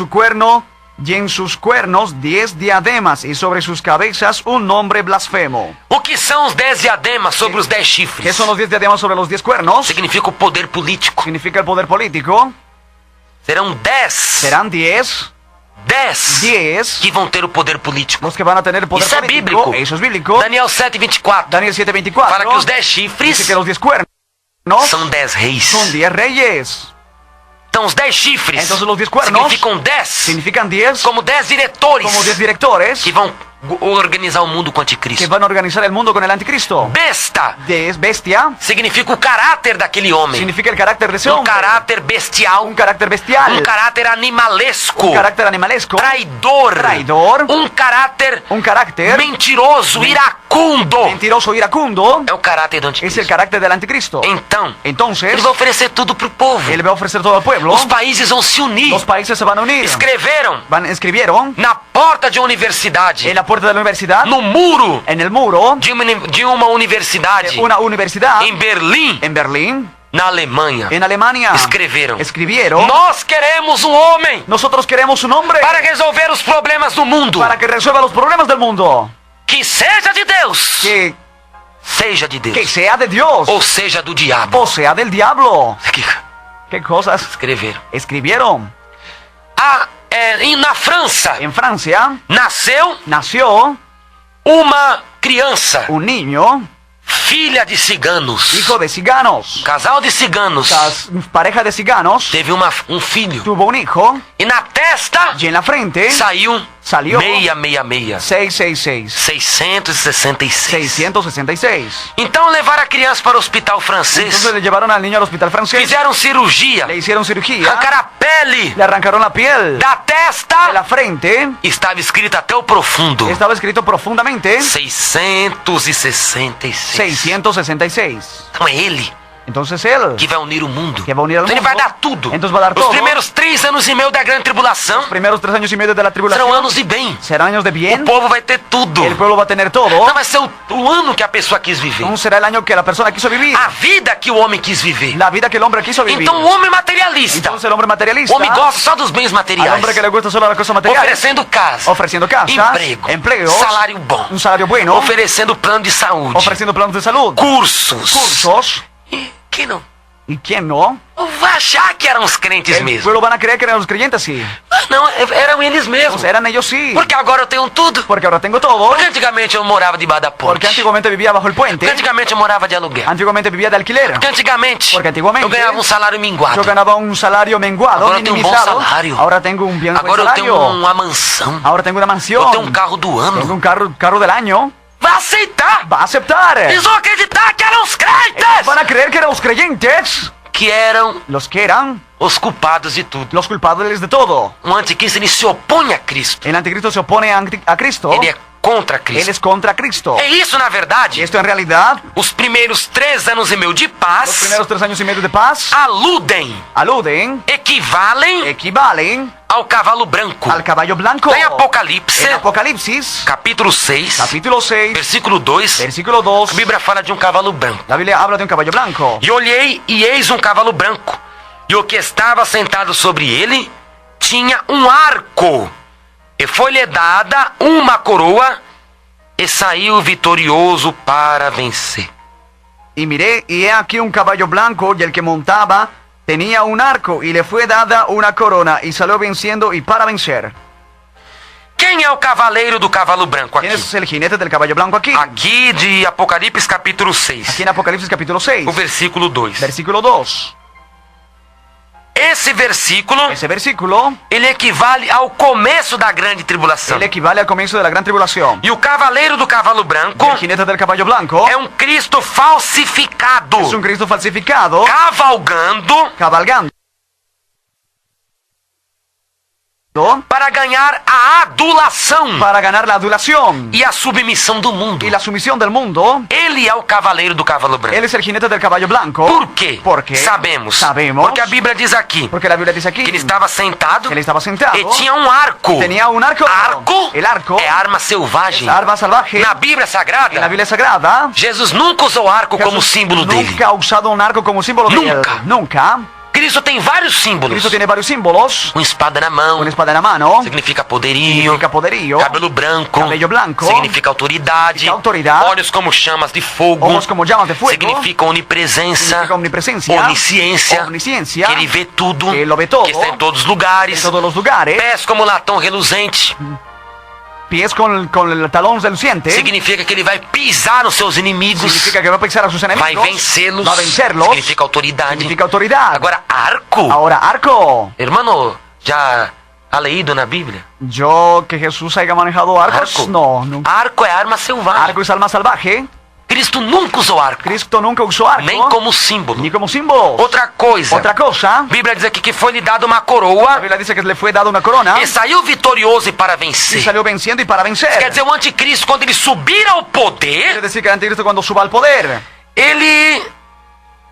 sus cuernos 10 diademas, y sobre sus cabezas un nombre blasfemo. O que são os 10 diademas sobre os 10 ¿Qué chifres? son los 10 diademas sobre los 10 cuernos? Significa o poder político. Significa el poder político. Serão 10. Serán 10 que vão ter o poder político. los que van a tener el poder Isso é político. bíblico. Eso es bíblico. Daniel 7:24 Daniel 7:24 fala que os 10 dice chifres que los 10 cuernos são 10 reis. son 10 reyes. Então os 10 chifres Entonces los 10 cuernos significam 10 significan 10 como 10 diretores como 10 directores que vão organizar o mundo com o que anticristo. van a organizar el mundo con el anticristo. Besta 10 bestia significa o caráter daquele homem. significa el carácter de ese Um hombre. caráter bestial, Un carácter bestial. um caráter animalesco, Un carácter animalesco. traidor, um caráter Un carácter mentiroso, iracundo. mentiroso, iracundo. É o caráter do Es el anticristo. carácter del anticristo. Então, Entonces, ele vai oferecer tudo pro povo. él va a ofrecer todo al pueblo. Os países vão se unir. Los países se van a unir. Escribieron Na porta de uma universidade, en la puerta de la universidad, no muro en el muro de uma universidade una universidad em Berlim, en Berlín, na Alemanha. en Alemania. Escribieron, Nós queremos um homem nosotros queremos un hombre para resolver os problemas do mundo. para que resuelva los problemas del mundo. Que seja de Deus. Que Seja de Deus. sea de Dios Ou seja do diabo. o sea del diablo. Que ¿Qué cosas escreveram. escribieron? Na França, En Francia nació uma criança, un niño, filha de ciganos. hijo de ciganos. Casal de ciganos Pareja de ciganos teve filho. tuvo un hijo E na testa y en la frente saiu salió 666. 666. 666. 666. Então levaram a criança para o hospital francês. Entonces le llevaron al niño al hospital francés. Fizeram cirurgia. Le hicieron cirugía. Arrancaram a pele Le arrancaron la piel da de testa. la frente. Estava escrito até o profundo. Estaba escrito profundamente 666. 666. Então é ele. Entonces Él, que vai unir o mundo. que va a unir al Então ele mundo, vai dar tudo. entonces va a dar Os todo. primeiros 3 anos e meio da grande tribulação Los primeros 3 años y medio de la tribulación serão anos de bem. serán años de O bien. povo vai ter tudo. El pueblo va a tener todo. Não vai ser o ano que a pessoa quis viver. No será el año que la persona quiso vivir. A vida que o homem quis viver. La vida que el hombre quiso vivir. Então o homem materialista. Entonces el hombre materialista, O homem gosta só dos bens al materiais. hombre que le gusta solo las cosas materiales, Oferecendo casa. ofreciendo casas, Emprego. empleos, Salário bom. un salario bueno, Oferecendo plano de saúde. ofreciendo planos de salud, Cursos. cursos. E quem não? ¿Y quién no? Vai achar que eram os crentes El mesmo. pueblo van a creer que eran los creyentes, sí. Não, eram eles mesmos. Pues eran ellos, sí. Porque agora eu tenho tudo. Porque ahora tengo todo. Porque antigamente eu morava debaixo da Porque ponte. antiguamente vivía bajo el puente. Porque antigamente eu morava de aluguel. Antiguamente vivía de alquiler. Porque antigamente Porque antigamente eu ganhava um salário minguado. Yo ganaba un salario menguado, Agora eu tenho um bom minimizado. salário. Ahora tengo un bien buen Agora eu salario. tenho uma mansão. Ahora tengo una mansión. Eu tenho um carro do Tengo ano. un carro del año. Vai aceitar. Va a aceptar. Eles vão acreditar que eram os crentes. Van a creer que eran los creyentes Que eram los que eran os culpados de tudo. los culpables de todo. Um anticristo, ele se opõe a Cristo. El anticristo se opone a Cristo. Ele é contra Él Cristo. es contra Cristo. É isso, na verdade. Esto en realidad, Os primeiros 3 anos e meio de los paz primeros 3 años y medio de paz aludem, aluden, equivalem equivalen ao cavalo branco. al caballo blanco. Lá em Apocalipse, En Apocalipsis, capítulo 6, capítulo 6, versículo 2, versículo 2, a Bíblia fala de um cavalo branco. la Biblia habla de un caballo blanco. E olhei, e eis um cavalo branco, e o que estava sentado sobre ele tinha um arco, e foi-lhe dada uma coroa, e saiu vitorioso para vencer. Y miré, y he aquí un caballo blanco, y el que montaba tenía un arco, y le fue dada una corona, y salió venciendo y para vencer. Quem é o cavaleiro do cavalo branco ¿Quién aqui? es el jinete del caballo blanco aquí? Aqui de Apocalipse capítulo 6, Aquí en Apocalipsis capítulo 6, o versículo 2. versículo 2. Esse versículo, Ese versículo, ele equivale ao começo da grande tribulação. él equivale al comienzo de la gran tribulación. E o cavaleiro do cavalo branco El jinete del caballo blanco é um Cristo falsificado, es un Cristo falsificado, cavalgando cabalgando para ganhar a adulação para ganar la adulación e a submissão do mundo. y la sumisión del mundo. Ele é o cavaleiro do cavalo branco. Él es el jinete del caballo blanco. Por quê? Porque Sabemos. sabemos, Porque a Bíblia diz aqui porque la Biblia dice aquí que ele estava sentado que él estaba sentado e tinha um arco. tenía un arco. Arco El arco é arma selvagem. es arma salvaje. Na Bíblia En la Sagrada, Biblia Sagrada, Jesus nunca usou arco como Jesús símbolo dele. nunca ha usado un arco como símbolo de él. Nunca. Nunca. Cristo tem vários símbolos. Cristo tiene varios símbolos. Uma espada na mão Una espada en la mano significa poderio. significa poderío. Cabelo branco Cabello blanco significa autoridade. significa autoridad. Olhos como chamas de fogo Ojos como llamas de fuego significa onipresença. significa omnipresencia. Onisciência, Omnisciencia. que ele vê tudo, Que lo ve todo. que está em todos os lugares. En todos los lugares. Pés como latão reluzente, Pies con el talón reluciente. significa que ele vai pisar nos seus inimigos, Significa que va a pisar a sus enemigos. vai vencê-los, Va a vencerlos. significa autoridade. Significa autoridad. Agora, arco, Ahora, arco. hermano, já ha leído na Bíblia? Yo que Jesús haya manejado arcos, Arco. no, nunca. Arco é arma selvagem. Arco es alma salvaje. Cristo nunca usou arco, Cristo nunca usó arco. nem como símbolo. Ni como símbolo. Outra coisa, Otra cosa. a Bíblia diz aqui que foi-lhe dada uma La coroa Biblia dice que le fue dada una corona e saiu vitorioso e para y vencer. salió venciendo y para vencer. Quer dizer, o anticristo, quando ele subir ao Quiere poder, decir que el anticristo cuando suba al poder,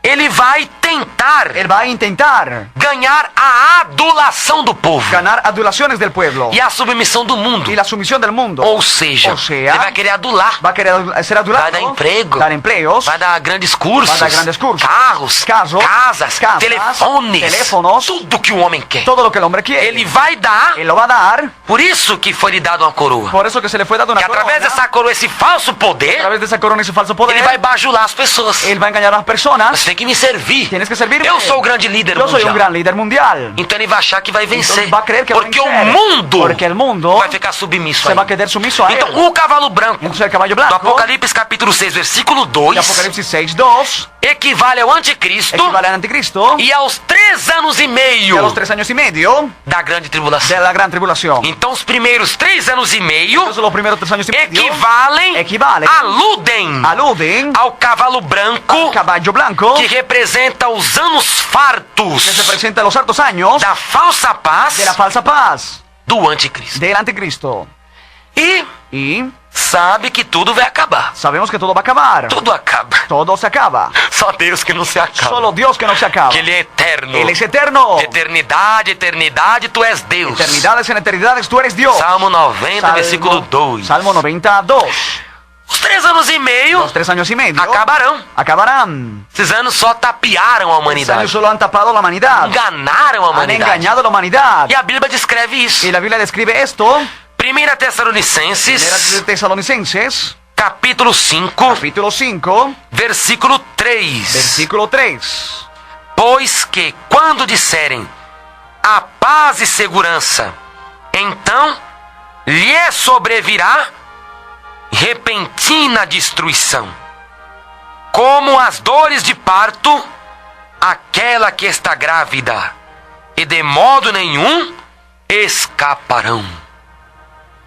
ele vai tentar él va a intentar ganhar a adulação do povo ganar adulaciones del pueblo e a submissão do mundo. y la sumisión del mundo. Ou seja, Ou seja, ele vai querer adular, Va a querer ser adulado, vai dar emprego, dar empleos, vai dar grandes cursos, Vai dar grandes cursos, carros, casas, telefones, teléfonos, tudo que o homem quer. todo lo que el hombre quiere. Ele vai dar, Él lo va a dar, por isso que foi lhe dado uma coroa. por eso que se le fue dado una Que corona. através dessa coroa, esse falso A poder, través de esa corona y ese falso poder, ele vai bajular as pessoas. él va a engañar a las personas. Você tem que me servir. Tienes que servirme. Eu sou o grande líder Yo soy mundial. un gran líder mundial. Então ele vai achar que vai vencer. Entonces va a creer que Porque va a o vencer. mundo Porque el mundo vai ficar submisso se a va a ele. quedar sumiso a él. Então o cavalo branco Entonces el caballo do blanco, Apocalipse capítulo 6, versículo de 2, Apocalipsis 6:2, equivale ao anticristo equivale al anticristo e aos 3 anos e y meio a los 3 años y medio da grande de tribulação. la gran tribulación. Então os primeiros 3 anos e meio Entonces los primeros 3 años y medio equivalen, aludem aluden ao cavalo branco al caballo blanco que representa os anos fartos que se presenta en los hartos años da falsa paz de la falsa paz do anticristo. del anticristo. E Y sabe que tudo vai acabar. sabemos que todo va a acabar. Tudo acaba. Todo se acaba. Só Deus que não se acaba. Solo Dios que no se acaba. Que Ele é eterno. Él es eterno. De eternidade, eternidade, tu és Deus. Eternidades en eternidades, tú eres Dios. Salmo 90, versículo 2. Salmo 92. Os 3 anos e meio Los 3 años y medio acabarán. Esses anos só tapearam a Estos humanidade. años solo han tapado la humanidad. Enganaram a Han humanidade. engañado a la humanidad. E a Bíblia descreve isso. Y la Biblia describe esto. 1 Tessalonicenses, Primera de Tesalonicenses, capítulo 5, capítulo 5, versículo 3. versículo 3. Pois que quando disserem a paz e segurança, então lhe sobrevirá repentina destruição, como as dores de parto, aquela que está grávida, e de modo nenhum escaparão.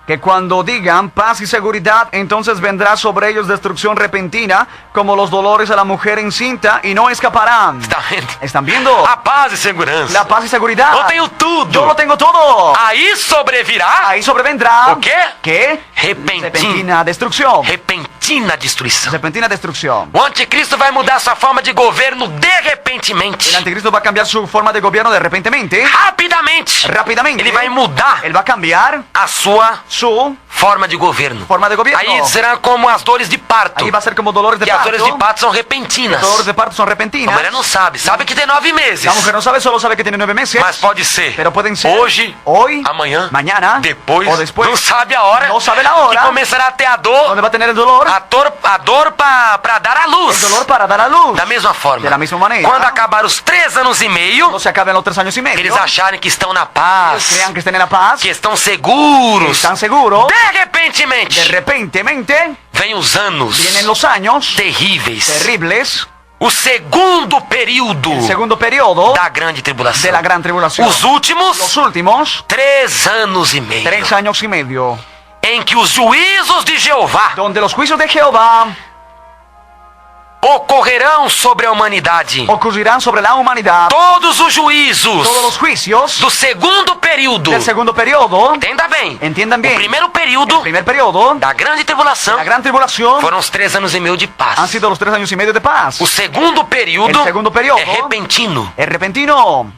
Que cuando digan paz y seguridad, entonces vendrá sobre ellos destrucción repentina, como los dolores a la mujer encinta, y no escaparán. Está vendo? ¿Están viendo? A paz e segurança. La paz y seguridad. Eu tenho tudo. Yo lo tengo todo. Aí sobrevirá Ahí sobrevendrá. o quê? ¿Qué? Repentina destrucción. Repentina destruição. Repentina destrucción. O anticristo vai mudar sua forma de governo de repentemente. El anticristo va a cambiar su forma de gobierno de repentemente. Rapidamente. Rápidamente. Ele vai mudar Él va a cambiar a sua su forma de governo. forma de gobierno. Aí será como as dores de parto. Ahí va a ser como dolores de E as parto. dores de parto são repentinas. Los dolores de parto son A repentinas. mulher não sabe. Sabe que tem 9 meses. La mujer no sabe, solo sabe que tiene 9 meses. Mas pode ser Pero pueden ser hoje, hoy, amanhã, mañana, depois, o después. não sabe a hora, No sabe la hora. que começará a ter a dor, ¿Dónde va a tener el dolor? a dor para dar a luz. El dolor para dar a luz. Da mesma forma. De la misma manera. Quando acabar os 3 anos e meio, No se acaben los 3 años y medio. eles acharem que estão na Ellos paz, crean que estén en la paz. que estão seguros. Están seguros. De repentemente, De repentemente vem os anos vienen los años terríveis. terribles. O segundo período El segundo periodo da grande tribulação. de la gran tribulación. Os últimos Los últimos 3 anos e meio. 3 años y medio. Em que os juízos de Jeová Donde los juicios de Jehová ocorrerão sobre a humanidade. ocurrirán sobre la humanidad. Todos os juízos Todos los juicios do segundo período. del segundo periodo. Entenda bem. Entiendan O bien. primeiro período El primer periodo, da grande tribulação la gran tribulación, foram os 3 anos e meio de paz. han sido los 3 años y medio de paz. O segundo período El segundo período é repentino. Es repentino.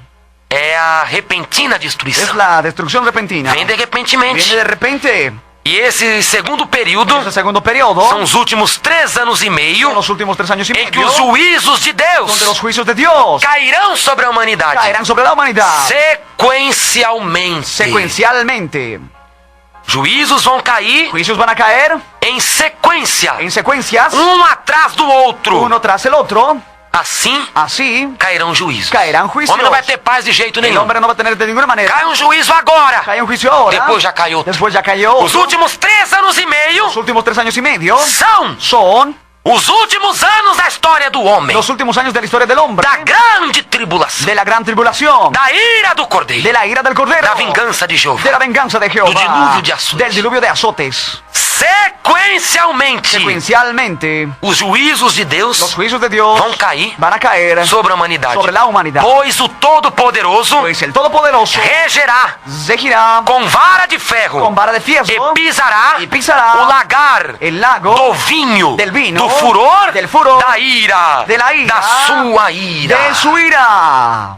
É a repentina Es destruição. la destrucción repentina. Vem de repentemente. Viene de repente. E esse segundo período Ese segundo periodo são os últimos 3 anos e meio son los últimos 3 años y em que medio os juízos de Deus donde los juicios de Dios cairão sobre a humanidade caerán sobre la humanidad sequencialmente. secuencialmente. Juízos vão cair Juicios van a caer em sequência, en secuencias, atrás do outro. uno tras el otro. Assim Así cairão juízos. caerán O juicios. homem não vai ter paz de jeito El nenhum. hombre no va a tener de ninguna manera. Cai um juízo agora. Cae un juicio ahora. Después ya cae otro. Después ya cayó Os otro. últimos 3 anos e meio Los últimos 3 años y medio são son os últimos anos da história do homem. los últimos años de la historia del hombre. Da grande tribulação. De la gran tribulación. Da ira do cordeiro. De la ira del cordero. Da vingança de Jeová. De la venganza de Jehová. Do diluvio de azotes. Del diluvio de azotes. Sequencialmente, Secuencialmente, os juízos de Deus los juicios de Dios vão cair van a caer sobre a humanidade. sobre la humanidad. Pois o Todo-Poderoso Pues el Todopoderoso regerá regirá com vara de ferro con vara de fierro e pisará y pisará o lagar el lago do vinho, del vino, do furor, del furor, da ira, de la ira, da sua ira. de su ira.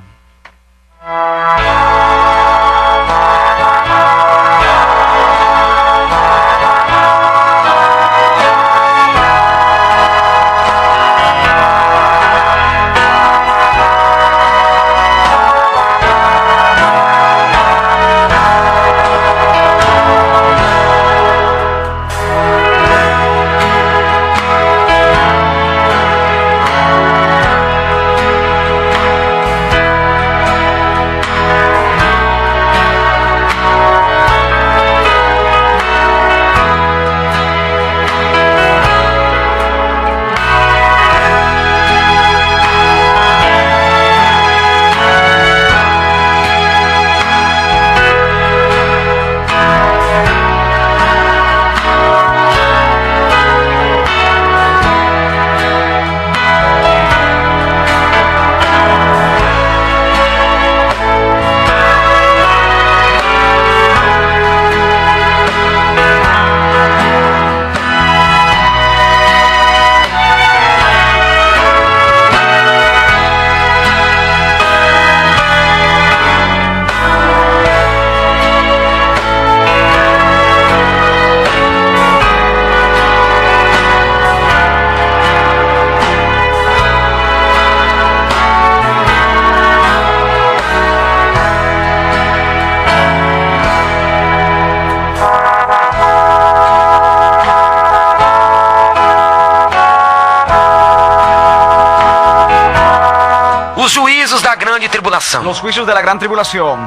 grande tribulação. Los juicios de la gran tribulación.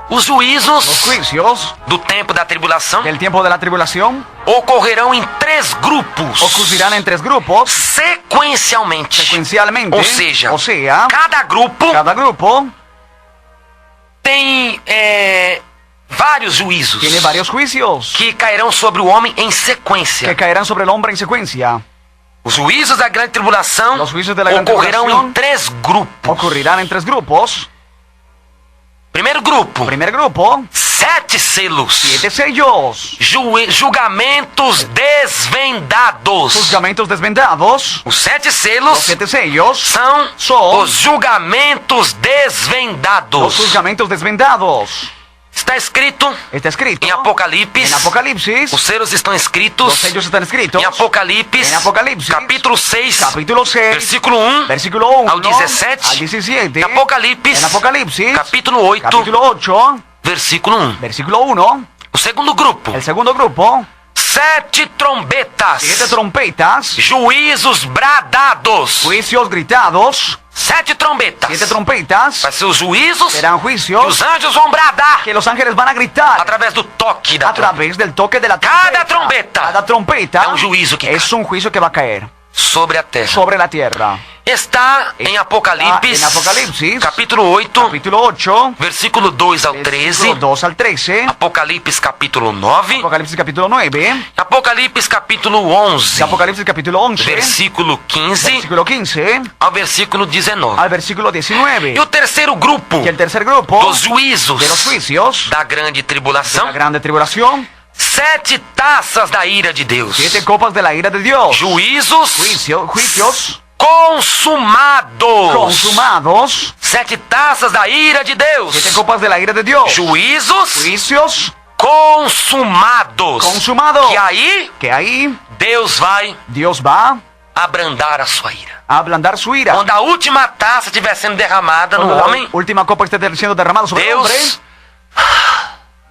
Os Los juízos juicios do tempo da tribulação del tiempo de la tribulación ocorrerão em 3 grupos, ocurrirán en 3 grupos sequencialmente. secuencialmente. Ou seja, cada grupo cada grupo tem vários juízos tiene varios juicios que cairão sobre o homem em sequência. que caerán sobre el hombre en secuencia. Os juízos da grande tribulação Los juicios de la gran ocorrerão tribulación em 3 grupos. Ocurrirán en 3 grupos. Primeiro grupo, Primer grupo, 7 selos. 7 sellos. Julgamentos desvendados. Juzgamentos desvendados. Os 7 Los selos 7 sellos são os julgamentos los desvendados. juzgamentos desvendados. Está escrito Está escrito em Apocalipse. en Apocalipsis. Os selos estão Los escritos sellos están escritos em Apocalipse, en Apocalipsis, capítulo 6, capítulo 6, versículo 1, versículo 1 ao 17, al 17. em Apocalipse, En Apocalipsis, capítulo 8, capítulo 8, versículo 1. versículo 1. O segundo grupo, El segundo grupo, 7 trombetas, 7 trompetas, juízos bradados. juicios gritados, 7 trombetas. 7 trompetas, Vai ser os juízos serán que juicios os anjos vão bradar que los ángeles van a gritar através do toque da a trombeta. través del toque de la Cada trompeta Cada trompeta é um juízo que es un juicio que va a caer sobre a terra. sobre la tierra. Está em Apocalipse, en Apocalipsis, capítulo 8, Capítulo 8, versículo 2 ao 13, versículo 2 al 13. Apocalipse capítulo 9, Apocalipsis capítulo 9, Apocalipse capítulo 11, Apocalipsis capítulo 11, versículo 15 versículo 15 ao versículo 19. al versículo 19. E o terceiro grupo Y el tercer grupo dos juízos de los juicios da grande de tribulação, la grande tribulación, 7 taças da ira de Deus, 7 copas de la ira de Dios, juízos juicios consumados, consumados, 7 taças da ira de 7 Deus, copas de la ira de Dios, juízos juicios consumados, consumados, que aí que ahí Deus vai Dios va abrandar a sua ira. a ablandar su ira. Quando a última taça estiver sendo derramada no Cuando homem, la última copa esté siendo derramada sobre el hombre, Deus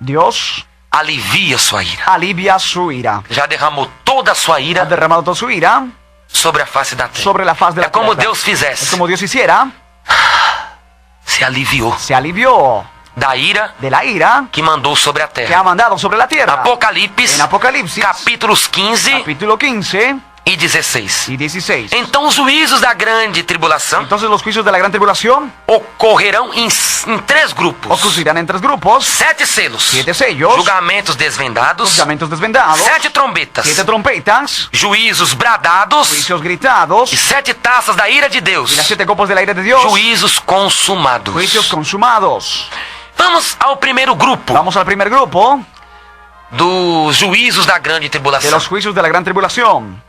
Dios alivia sua ira. alivia su ira. Já derramou toda a sua Ha ira derramado toda su ira sobre a face da terra. sobre la faz de la É como tierra. Deus Es fizesse. como Dios hiciera, Se aliviou se alivió da ira de la ira que mandou sobre a que ha terra. mandado sobre la tierra. Apocalipse, En Apocalipsis, capítulos 15 capítulo 15 e 16. y 16. Então os juízos da grande tribulação Entonces los juicios de la gran tribulación ocorrerão em 3 grupos. ocurrirán en 3 grupos, 7 selos, 7 sellos, julgamentos desvendados, juzgamentos desvendados, 7 trombetas, 7 trompetas, juízos bradados juicios gritados e 7 taças da ira de Deus, y las 7 copas de la ira de Dios, juízos consumados. juicios consumados. Vamos ao primeiro grupo Vamos al primer grupo dos juízos da grande de tribulação. los juicios de la gran tribulación.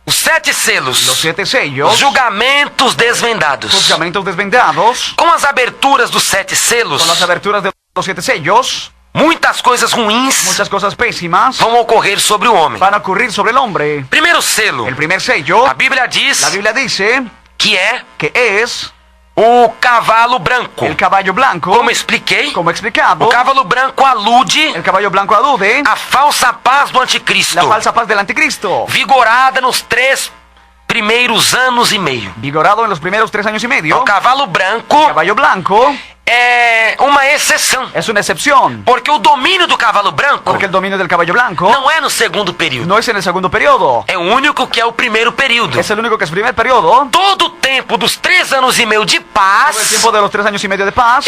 Os 7 selos, Los 7 os sellos, julgamentos desvendados. juzgamentos desvendados, Com as aberturas dos 7 selos, con las aberturas de los 7 sellos, muitas coisas ruins muchas cosas pésimas vão ocorrer sobre o homem. van a ocurrir sobre el hombre. Primeiro selo, El primer sello, a Bíblia diz la Biblia dice que é que es o cavalo branco. el caballo blanco, Como expliquei, como explicado. o cavalo branco alude El caballo blanco alude à falsa paz do la anticristo, falsa paz del anticristo, vigorada nos 3 primeiros anos e meio. vigorado en los primeros 3 años y medio. O cavalo branco Caballo blanco é uma exceção, es una excepción, porque o domínio do cavalo branco porque el dominio del caballo blanco não é no segundo período, no es en el segundo periodo, é o único que é o primeiro período. es el único que es primer periodo. Todo o tempo dos 3 anos e meio de Todo el paz tiempo de los 3 años y medio de paz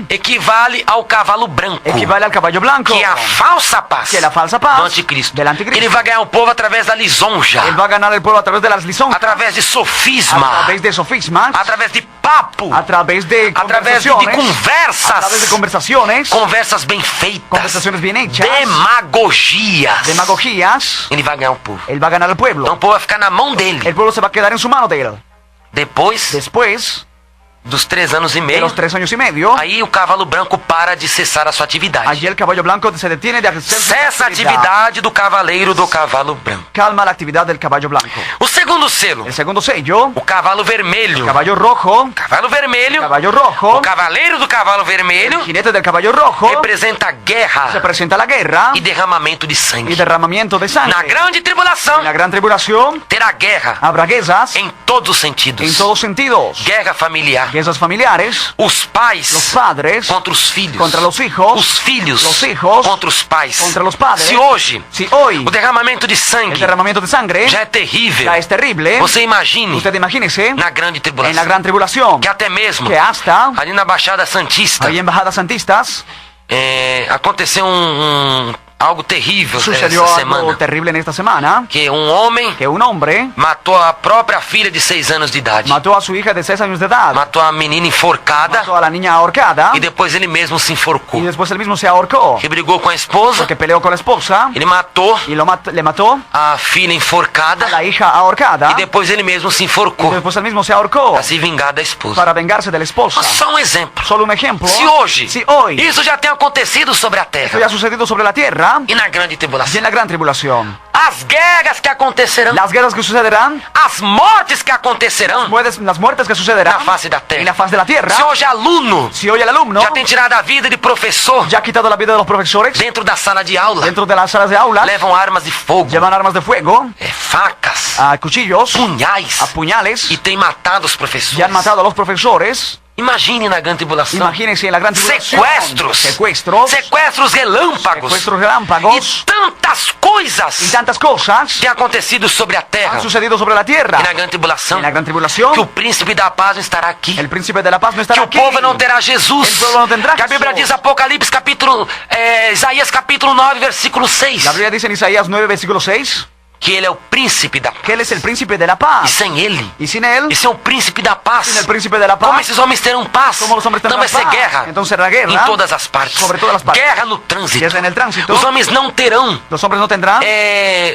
equivale ao cavalo branco, equivale al caballo blanco, que é a falsa paz que é a falsa paz do anticristo. del anticristo. Ele vai ganhar o povo através da lisonja, Él va a ganar el pueblo a través de las lisonjas, através de a sofisma, través de sofismas, através de papo, a través de através de conversaciones, a través de conversas, conversaciones, conversas bem feitas, conversaciones bien hechas, demagogias. demagogías. Ele vai ganhar o povo. Él va a ganar al Então o pueblo. povo vai ficar na mão dele. El pueblo se va a quedar en su mano de él. Depois Después dos 3 anos e de meio, los 3 años y medio, aí o cavalo branco para de cessar a sua atividade. allí el caballo blanco se detiene de hacer su Cessa a actividad. atividade do cavaleiro do cavalo branco. Calma la actividad del caballo blanco. O segundo segundo selo, El segundo sello, o cavalo vermelho. caballo rojo, Cavalo vermelho, caballo o rojo, cavaleiro do cavalo vermelho el jinete del caballo rojo, representa a guerra representa la guerra e derramamento de y sangue. derramamiento de Na sangre. grande tribulação En la gran tribulación terá guerra habrá guerras em todos os sentidos. en todos sentidos. Guerra familiar. Guerras familiares, Os pais los padres contra os filhos. contra los hijos, Os filhos los hijos contra os pais. contra los padres. Se hoje Si hoy o derramamento de el sangue derramamiento de sangre já é terrível, ya es terrible, você imagine usted imagínese na grande en la tribulação. gran tribulación Que até mesmo que hasta ali na Baixada Santista hay embajadas santistas, aconteceu algo terrível sucedió essa algo semana. terrible en esta semana, Que homem que un hombre matou a própria filha de 6 anos de idade. mató a su hija de 6 años de edad, Matou a menina enforcada mató a la niña ahorcada e depois ele mesmo se enforcou. y después él mismo se ahorcó Que brigou com a esposa, porque peleó con la esposa ele matou y le mató a filha enforcada a la hija ahorcada e depois ele mesmo se y enforcou después él mismo se ahorcó para se vingar da esposa. para vengarse de la esposa. Só um exemplo. Solo un ejemplo. Se hoje Si hoy isso já tem acontecido sobre a esto ya terra ha sucedido sobre la tierra e na grande y tribulação, en la gran tribulación, as guerras que acontecerão, las guerras que sucederán, as mortes que acontecerão las muertes que sucederán na face da en la terra. faz de la tierra. Se hoje aluno Si hoy el alumno já tem tirado a vida de professor ya ha quitado la vida de los profesores dentro da sala de aula, dentro de las salas de aula, levam armas de fogo, llevan armas de fuego, facas, cuchillos, punhais puñales, e tem matado os ya professores. han matado a los profesores. Imagine na grande tribulação. Imagínense en la gran tribulación. Sequestros, Secuestros relâmpagos relámpagos e tantas coisas y tantas cosas têm acontecido sobre a terra han sucedido sobre la tierra. e na grande tribulação, En la gran tribulación, que o príncipe da paz não estará aqui, el príncipe de la paz no que estará o aquí. povo não terá Jesus, El pueblo no tendrá que a Bíblia Jesús. diz Apocalipse capítulo Isaías capítulo 9 versículo 6, La Biblia dice en Isaías 9, versículo 6, que ele é o príncipe da que él paz es el príncipe de la e paz. sem ele, Y sin él, e sem o príncipe da paz, sin el príncipe de la como paz, esses homens terão paz, como los hombres então tendrán vai ser paz. guerra Entonces será guerra em todas as partes, sobre todas las partes. guerra no trânsito, Guerra en el tránsito. os homens não terão Los hombres no tendrán,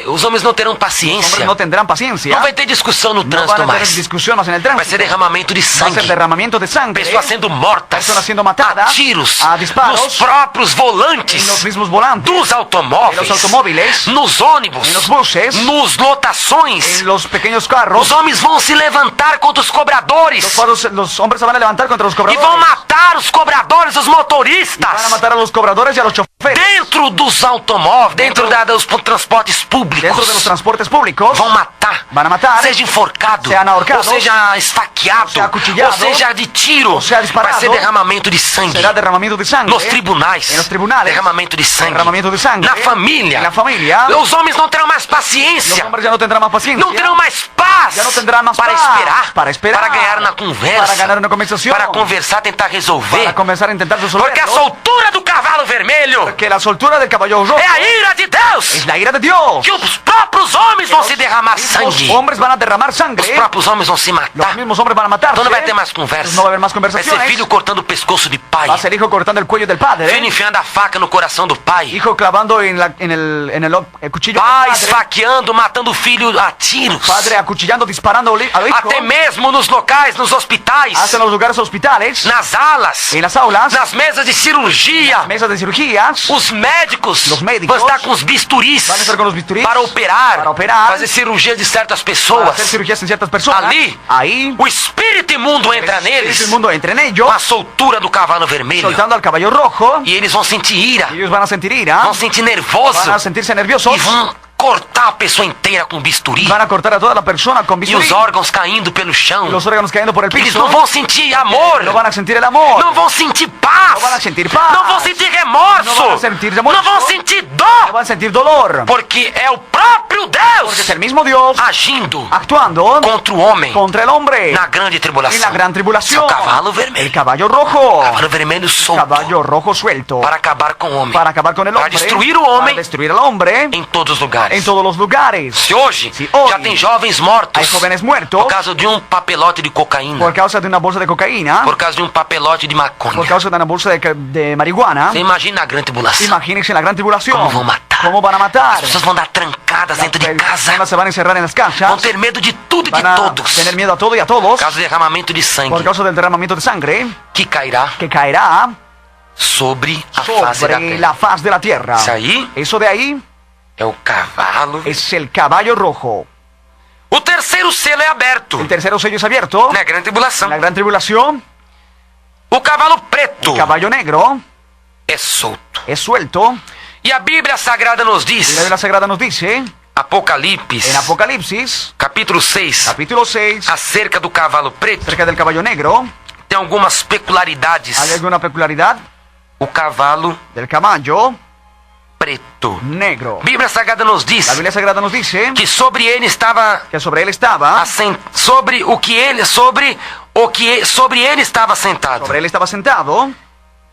os homens não terão los paciência, hombres no tendrán paciencia. não vai ter discussão no No trânsito van a tener mais, discusión más en el vai tránsito. ser derramamento de Va a sangue, ser derramamiento de sangre. pessoas sendo mortas, Personas siendo matadas, a tiros, a disparos, nos próprios volantes en los mismos volantes, dos automóveis, en los automóviles, nos ônibus, en los buses, nos lotações. en los pequeños carros. Os homens vão se levantar contra os cobradores Los hombres se van a levantar contra los e cobradores. vão matar os cobradores, os Van a motoristas, matar a los cobradores y a los choferes. dentro dos automóveis, dentro dos transportes Dentro de los públicos. transportes públicos. Vão matar, Van a matar, seja enforcado, sean ahorcados, ou seja esfaqueado, seja acuchillado, ou seja de tiro, ou seja disparado, vai ser derramamento de sangue. será derramamiento de sangre. Nos tribunais, En los tribunales, derramamento de sangue. derramamiento de sangre. Na família, En la familia, os homens não terão mais los paciência, hombres ya no tendrán más paciencia. não terão mais paz Ya no tendrán más para paz, esperar, para ganhar na conversa, para ganar una conversación, para conversar, tentar resolver. para comenzar a intentar resolverlo. Porque a soltura do cavalo vermelho Que la soltura del caballo rojo é a ira de Deus. es la ira de Dios. Que os próprios homens vão se derramar Los sangue. hombres van a derramar Os sangre. próprios homens vão se Los matar. mismos hombres van a matarse. Então não vai ter mais conversa. No va a haber más Vai conversaciones. ser filho cortando o pescoço de pai. Va a ser hijo cortando el cuello del padre. Filho enfiando a faca no coração do pai. Hijo clavando en el cuchillo Pai del padre. esfaqueando, matando o filho a tiros. Padre acuchillando, disparando al hijo. Até mesmo nos locais, nos hospitais, Hasta en los lugares hospitales. nas alas, En las aulas. nas mesas de cirurgia. Mesas de cirugías. Os médicos Los médicos vão estar com os bisturis van a estar con los bisturíes para operar, fazer cirurgia de certas para pessoas. hacer cirugías en ciertas personas. Ali, Ahí, o espírito imundo entra neles el mundo entra en com ellos, a soltura do cavalo vermelho. soltando al caballo rojo. E eles vão sentir ira, Ellos van a sentir ira, vão sentir nervoso van a sentirse nerviosos, e vão cortar a pessoa inteira com bisturi. van a cortar a toda la persona con E bisturí. os órgãos caindo pelo chão. Los órganos cayendo por el Eles piso. não vão sentir amor. No van a sentir el amor. Não vão sentir paz. Não vão sentir paz. Não vão sentir remorso. Não vão sentir remorso. Não vão sentir No dor. van a sentir dolor. Porque é o próprio Porque es Deus el mismo Dios agindo actuando contra o homem contra el hombre na grande en tribulação. la gran tribulación. O cavalo El vermelho. caballo rojo. Cavalo vermelho solto. Caballo rojo suelto. Para acabar com o homem. Para acabar con el Para hombre. destruir o homem Para destruir al hombre em todos os lugares. en todos los lugares. Se hoje Se hoje já tem jovens mortos Hay jóvenes muertos por causa de um papelote de cocaína, por causa de una bolsa de cocaína, por causa de um papelote de por maconha. causa de una bolsa de marihuana. Você imagina a grande tribulação. Imagínense la gran tribulación. Como vão matar? ¿Cómo van a matar? As pessoas vão dar trancadas dentro de Las casa. personas se van a encerrar en las Vão casas. ter medo de tudo e de Van a todos. tener miedo a todo y a todos. Por causa do derramamento de sangue Por causa del derramamiento de sangre que cairá que caerá sobre a face da sobre terra. la faz de la tierra. Isso aí Eso de ahí é o cavalo. es el caballo rojo. O terceiro selo é aberto. El tercero sello es abierto. Na grande tribulação. En la gran tribulación, O cavalo preto el caballo negro é solto. es suelto. E a Bíblia Sagrada nos Y la diz, Biblia Sagrada nos dice, Apocalipse, en Apocalipsis, capítulo 6, capítulo 6, acerca do cavalo preto, acerca del caballo negro, tem algumas peculiaridades. ¿hay alguna peculiaridad? O cavalo Del caballo preto. negro. A Bíblia Sagrada nos diz La Biblia Sagrada nos dice que sobre ele estava que sobre él estaba, sobre ele estava sentado. sobre él estaba sentado,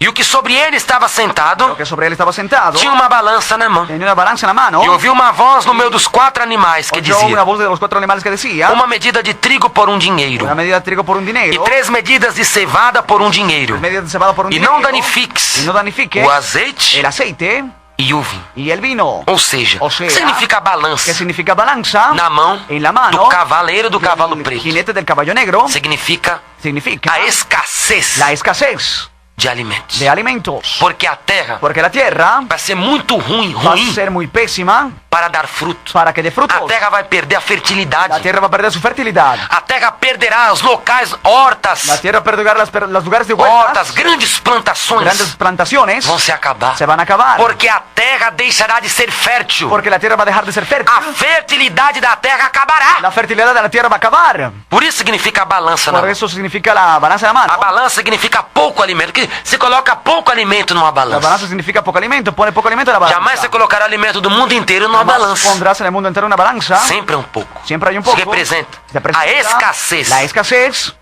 E o que sobre ele estava lo sentado que sobre él estaba sentado, tinha uma balança na mão. tenía una balanza en la mano, E ouvi uma voz no meio dos 4 animais que oyó una dizia: voz de los 4 animales que decía, uma medida de trigo por um dinheiro, una medida de trigo por un e dinero, 3 medidas de cevada por um dinheiro. media de cebada por un E dinero, não danifiques y no danifique o azeite el aceite e o vinho. y el vino. Ou seja, Ou seja, significa ¿Qué balança significa balanza? na mão En la mano do cavaleiro do cavalo del preto. jinete del caballo negro. Significa Significa a escassez la escasez de alimentos. de alimentos. Porque a terra Porque la tierra vai ser muito ruim va a ser muy pésima para dar fruto. para que dé frutos. A terra vai perder a La fertilidade. tierra va a perder su fertilidad. A terra perderá os locais, hortas, La tierra perderá los lugares de huertas, hortas, grandes plantações grandes plantaciones vão se acabar. se van a acabar. Porque a terra deixará de ser fértil. Porque la tierra va a dejar de ser fértil. A fertilidade da terra acabará. La fertilidad de la tierra va a acabar. Por isso significa a balança na Por mão. eso significa la balanza de la A mano. balança significa pouco alimento. Que se coloca pouco alimento numa La balança. balanza significa poco alimento. Pone poco alimento en la balanza. Jamais você colocará alimento do mundo inteiro numa Jamás balança. pondrás en el mundo entero una balanza. Sempre é um pouco. Siempre hay un Isso poco. representa Representa a escassez. La escasez.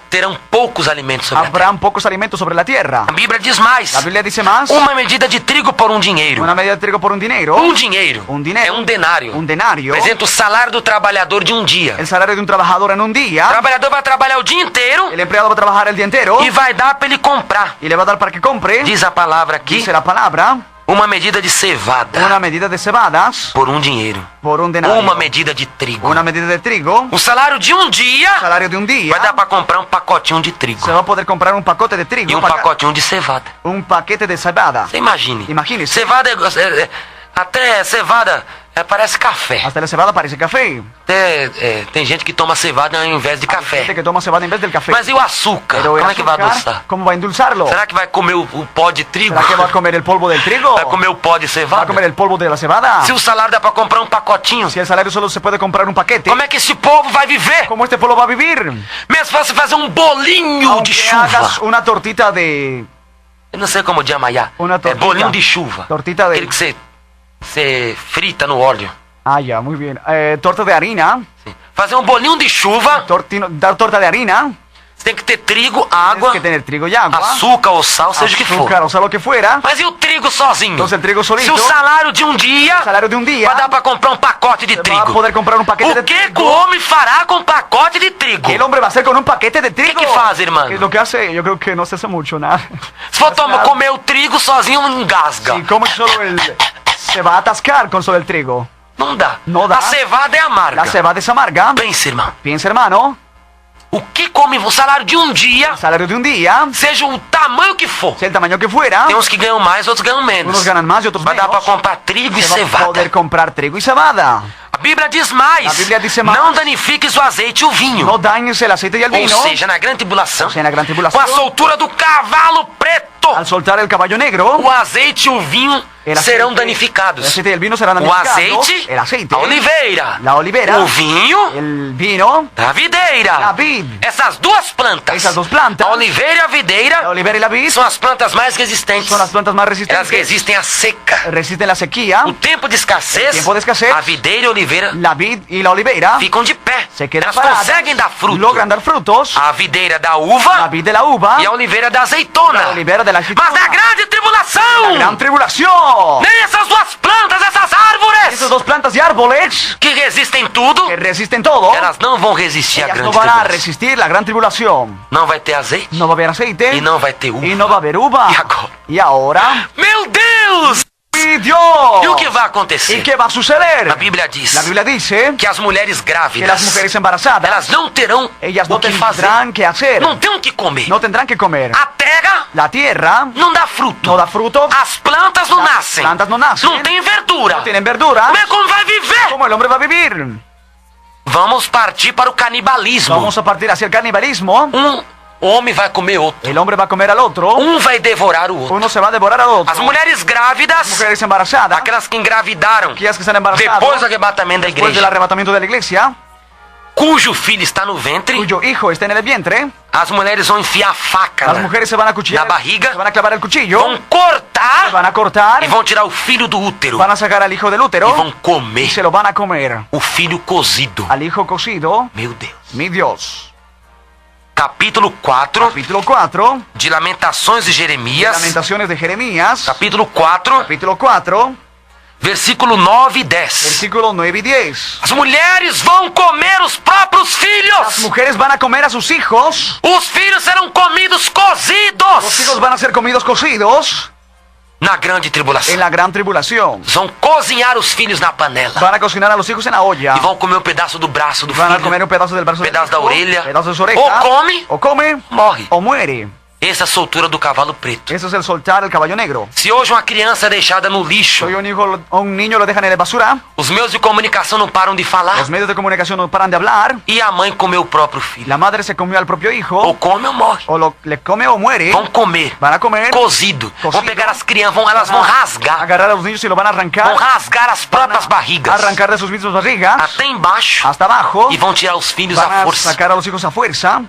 Terão poucos alimentos sobre a terra. Habrán pocos alimentos sobre la tierra. A Bíblia diz mais. La Biblia dice más. Uma medida de trigo por um dinheiro. Una medida de trigo por un dinero. Um dinheiro. Un dinero. É um denário. Un denario. Representa o salário do trabalhador de um dia. El salario de un trabajador en un O día. trabalhador vai trabalhar o dia inteiro El empleado va a trabajar el día entero. e vai dar para ele comprar. Y le va a dar para que compre. Diz a palavra aqui, Dice la palabra. uma medida de cevada Una medida de cebadas por um dinheiro. por un denario. Uma medida de trigo. Una medida de trigo. O salário de um dia El salario de un día. vai dar para comprar um pacotinho de trigo Se va a poder comprar un pacote de trigo. e um pacotinho de cevada. Un paquete de cebada. Você imagine. Imagine-se. Cevada até cevada parece café. Hasta la cebada parece café. Até, tem gente que toma cevada ao invés de Hay café. gente que toma cebada en vez del café. Mas e o açúcar? Pero el Como é que vai azúcar, adoçar? ¿cómo va a endulzarlo? Será que vai comer o pó de trigo? ¿Será que va a comer el polvo del trigo? Vai comer o pó de ¿Va a cevada? comer el polvo de la cebada? Se o salário dá para comprar um pacotinho, Si el salario solo se puede comprar un paquete, como é que esse povo vai viver? ¿cómo este pueblo va a vivir? Mesmo se você fazer um bolinho Aunque de hagas chuva. una tortita de... Eu não sei como chamar. Una É tortita. bolinho de chuva. Tortita de... Aquele que você frita no óleo. Ah, ya, muy bien. Torta de harina. Sim. Fazer um bolinho de chuva, Dar torta de harina. você tem que ter trigo, água, Tienes que tener trigo y agua. açúcar ou sal, seja o que for. Azúcar, o sea, lo que fuera. Mas e o trigo sozinho? Entonces el trigo Se solito, o salário de um dia el salario de un día, vai dar para comprar um pacote de va a trigo. poder comprar un paquete de O que que o trigo. homem fará com um pacote de trigo? ¿Qué el hombre va a hacer con un paquete de trigo? que faz, hermano? ¿Qué es lo que hace? Yo creo que no se hace mucho, nada. Se for comer o trigo sozinho, engasga. Si come solo se va a atascar con solo el trigo. Não dá. Não dá. A cevada é amarga. La cebada es amarga. Pensa, irmão. Piensa, hermano, O que come o salário de um dia, el salario de un día, seja o tamanho que for. sea el tamaño que fuera, Tem uns que ganham mais, outros ganham menos. unos ganan más y otros Vai dar para menos. comprar trigo e Se va a cevada. poder comprar trigo y cebada. A Bíblia diz mais. A Bíblia diz mais. Não danifiques o azeite e o vinho. No dañes el aceite y el Ou vino. seja, na grande tribulação, O sea, en la gran com tribulación, a soltura do cavalo preto, al soltar el caballo negro, o azeite e o vinho el serão aceite- danificados. El aceite y el vino serán O danificados. azeite, El aceite, a oliveira. la olivera, O vinho, el vino, a videira. la vid. Essas duas plantas, Essas duas plantas, a oliveira e a La videira, olivera y la vid são as plantas mais resistentes. son las plantas más Elas resistentes. resistem à seca. Resisten la sequía. O tempo de escassez, O tempo de escassez, a videira e a oliveira La vid y la olivera ficam de pé. se quedan Elas paradas. conseguem dar fruto. Logran dar frutos. A videira da La uva vid de la uva. e a oliveira da azeitona. La olivera de la Mas aceituna. na grande La tribulação, gran tribulación. nem essas duas plantas, essas árvores Esas dos plantas y árboles que resistem tudo, que resisten todo, elas não vão resistir à ellas grande no van a tribulação. resistir la gran tribulación. Não vai ter azeite No va a haber aceite. e não vai ter uva. Y no va a haber uva. E agora? Y ahora, Meu Deus! ¡mi Dios! E o que vai ¿Y acontecer? qué va a suceder? A Bíblia diz La Biblia dice que as mulheres que las grávidas, mujeres embarazadas, elas não terão ellas o no que fazer. tendrán que hacer, Não tem o que comer. no tendrán que comer. A terra La tierra não dá fruto. no da fruto, As plantas não Las nascem. plantas no nacen. Não tem verdura. no tienen verdura. Como é que vai viver? ¿Cómo el hombre va a vivir? vamos partir para o canibalismo. Vamos a partir hacia el canibalismo. Um homem vai comer outro. El hombre va a comer al otro. Um vai devorar o outro. Uno se va a devorar al otro. As mulheres grávidas, Mujeres embarazadas. aquelas que engravidaram Aquellas que están embarazadas. depois do arrebatamento da Después del igreja, arrebatamiento de la iglesia. cujo filho está no ventre, Cuyo hijo está en el vientre. as mulheres vão enfiar a faca Las mujeres se van a cuchillar. na barriga, Se van a clavar el cuchillo. vão cortar Van a cortar. e vão tirar o filho do útero Van a sacar al hijo del útero. e vão Y comer se lo van a comer. o filho cozido. Al hijo cocido. Meu Deus. Mi Dios. Capítulo 4 Capítulo 4. de Lamentações de Jeremias. Lamentaciones de Jeremías. Capítulo 4, Capítulo 4. versículo 9 e 10. Versículos 9 y 10. As mulheres vão comer os próprios Las filhos. mujeres van a comer a sus hijos. Os filhos serão comidos Los hijos cozidos van a ser comidos cocidos na grande en tribulação. la gran tribulación. Vão cozinhar os filhos na panela Van a cocinar a los hijos en la olla. e vão comer um pedaço do braço do Van a filho. comer un pedazo del brazo del Pedazo da hijo, orelha. pedazo de su oreja. O come. O come. Morre. O muere. Essa é a soltura do cavalo preto. Eso es el soltar el caballo negro. Se hoje uma criança é deixada no lixo, Soy un hijo, un niño lo dejan en la basura. os meios de comunicação não param de falar. Los medios de comunicación no paran de hablar. E a mãe comeu o próprio filho. La madre se comió al propio hijo. Ou come ou morre. O le come o muere. Vão comer. Van a comer. Cozido. Vão Cozido. pegar as crianças, elas vão rasgar. Agarrar a los niños y lo van a arrancar. Vão rasgar as próprias barrigas. Arrancar de sus mismas barrigas. Até embaixo. Hasta abajo. E vão tirar os filhos Van à a força. sacar a los hijos a fuerza.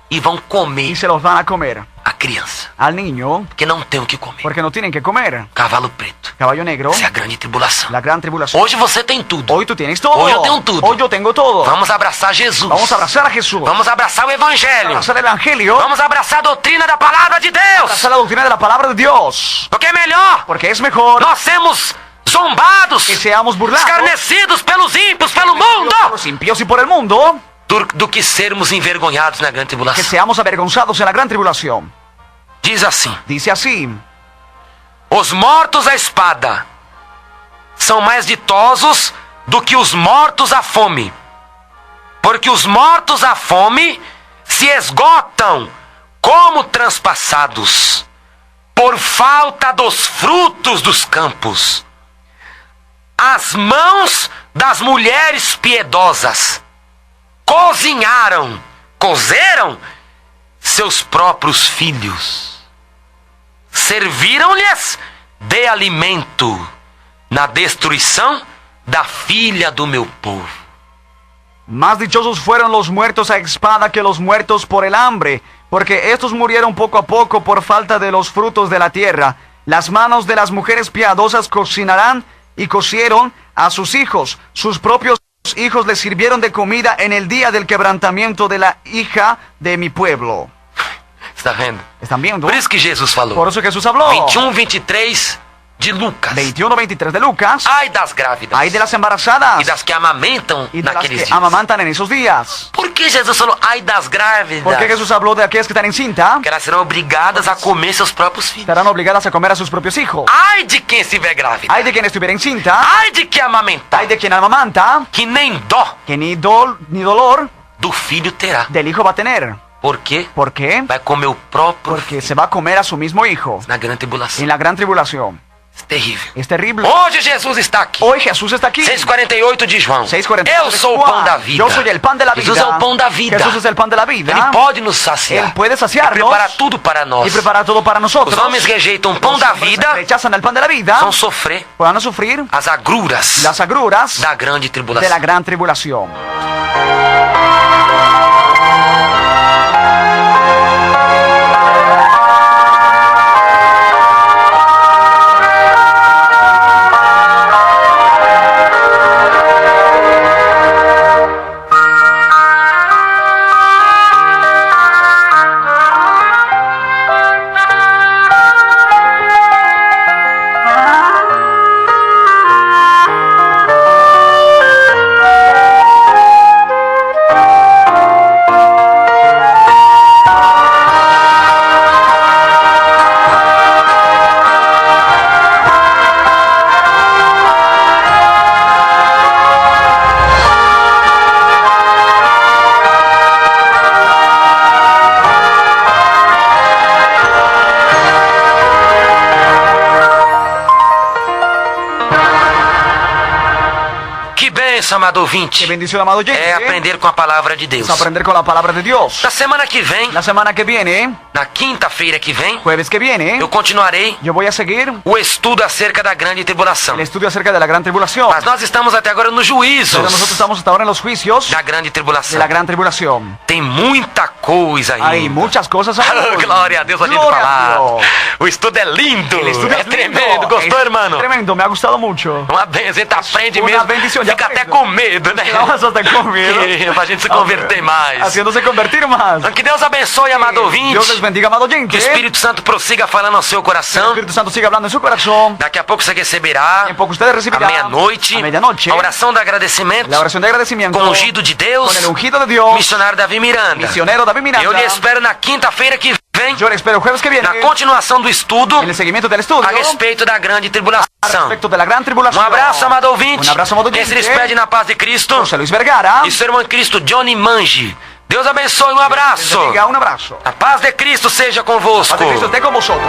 E vão comer Y se los van a comer a criança. al niño. Que não tem o que comer. Porque no tienen que comer. Cavalo preto. Caballo negro. Essa é a grande tribulação. La gran tribulación. Hoje você tem tudo. Hoy tú tienes todo. Hoy yo tengo todo. Hoy yo tengo todo. Vamos abraçar Jesus. Vamos a abrazar a Jesús. Vamos abraçar o Evangelho. Abrazar el Evangelio. Vamos abraçar a doutrina da palavra de Deus. Abrazar la doctrina de la palabra de Dios. Porque é melhor Porque es mejor nós sermos zombados, que seamos burlados escarnecidos pelos ímpios, pelo mundo, por los impíos y por el mundo, do que sermos envergonhados na grande que tribulação. seamos avergonzados en la gran tribulación. Diz assim: Dice así: os mortos à espada são mais ditosos do que os mortos à fome, porque os mortos à fome se esgotam como transpassados por falta dos frutos dos campos. As mãos das mulheres piedosas cozeram seus próprios filhos, serviram-lhes de alimento na destruição da filha do meu povo. Más dichosos fueron los muertos a espada que los muertos por el hambre, porque estos murieron poco a poco por falta de los frutos de la tierra. Las manos de las mujeres piadosas cocinarán y cocieron a sus hijos. Sus propios hijos les sirvieron de comida en el día del quebrantamiento de la hija de mi pueblo. Está vendo? ¿Están viendo? Por isso que Jesus falou. Por eso Jesús habló. 21, 23 de Lucas. 21-23 de Lucas. Ai das grávidas. Hay de las embarazadas E das que amamentam y de las naqueles que dias. amamantan en esos días. Por que Jesus falou ai das grávidas? ¿Por qué Jesús habló de aquellas que están encinta? Porque elas serão obrigadas a comer seus próprios filhos. Estarán obligadas a comer a sus propios hijos. Ai de quem estiver grávida. Hay de quien estuviera encinta. Ai de que amamentar. Hay de quien amamanta. Que nem dó Que ni dolor do filho terá. del hijo va a tener. Por quê? ¿Por qué? Vai comer o próprio Porque se va a comer a su mismo hijo na grande tribulação. en la gran tribulación. É terrível. Es terrible. Hoje Jesus está aqui. Hoy Jesús está aquí. 6:48 de João. 6:48 Eu de sou o Juan. pão da vida. Yo soy el pan de la vida. Jesus é o pão da vida. Jesús es el pan de la vida. Ele pode nos saciar. Él puede E saciarnos preparar tudo para nós. y preparar todo para nosotros. Os homens rejeitam o pão Los da hombres vida, rechazan el pan de la vida. vão sofrer Van a sufrir as agruras las agruras da grande de tribulação. la gran tribulación. benção, amado Qué ouvinte, bendición, amado oyente. é aprender com a palavra de Deus. Es aprender con la palabra de Dios. Na semana que vem, La semana que viene, na quinta-feira que vem, jueves que viene, eu continuarei yo voy a seguir o estudo acerca da grande tribulação. el estudio acerca de la gran tribulación. Mas nós estamos até agora nos Pero nosotros juízos estamos hasta ahora en los juicios da grande de tribulação. la gran tribulación. Tem muita coisa Hay aí. muchas cosas Oh, glória a Deus, a gente Glória a falar. Dios. O estudo é lindo, El estudio é es lindo. tremendo. Gostou, Es irmão? Tremendo, me ha gustado mucho. Uma benção, a gente aprende Una mesmo. bendición, ya Fica até aprendo. com medo, né? Vamos hasta con miedo. Pra gente se converter mais. Haciéndose convertir más. Que Deus abençoe, amado ouvinte. Dios les bendiga, amado oyente. Que o Espírito Santo prossiga falando ao seu El coração. Espíritu Santo siga hablando en su corazón. Daqui a pouco você receberá, En poco ustedes à recibirán meia-noite, a medianoche a oração do agradecimento la oración de agradecimiento com o ungido de Deus, con el ungido de Dios, missionário Davi Miranda. misionero David Miranda. Eu lhe espero na quinta-feira que vem, Yo le espero jueves que viene na continuação do estudo en el seguimiento del estudio a respeito da grande tribulação. respecto de la gran tribulación. Um abraço, amado ouvinte. Un abrazo, amado Quem se oyente. despede na paz de Cristo José Luis Vergara. e seu irmão em Cristo, Johnny Mangi. Deus abençoe, um abraço. Les bendiga, un abrazo. A paz de Cristo seja convosco. Paz de Cristo esté con vosotros.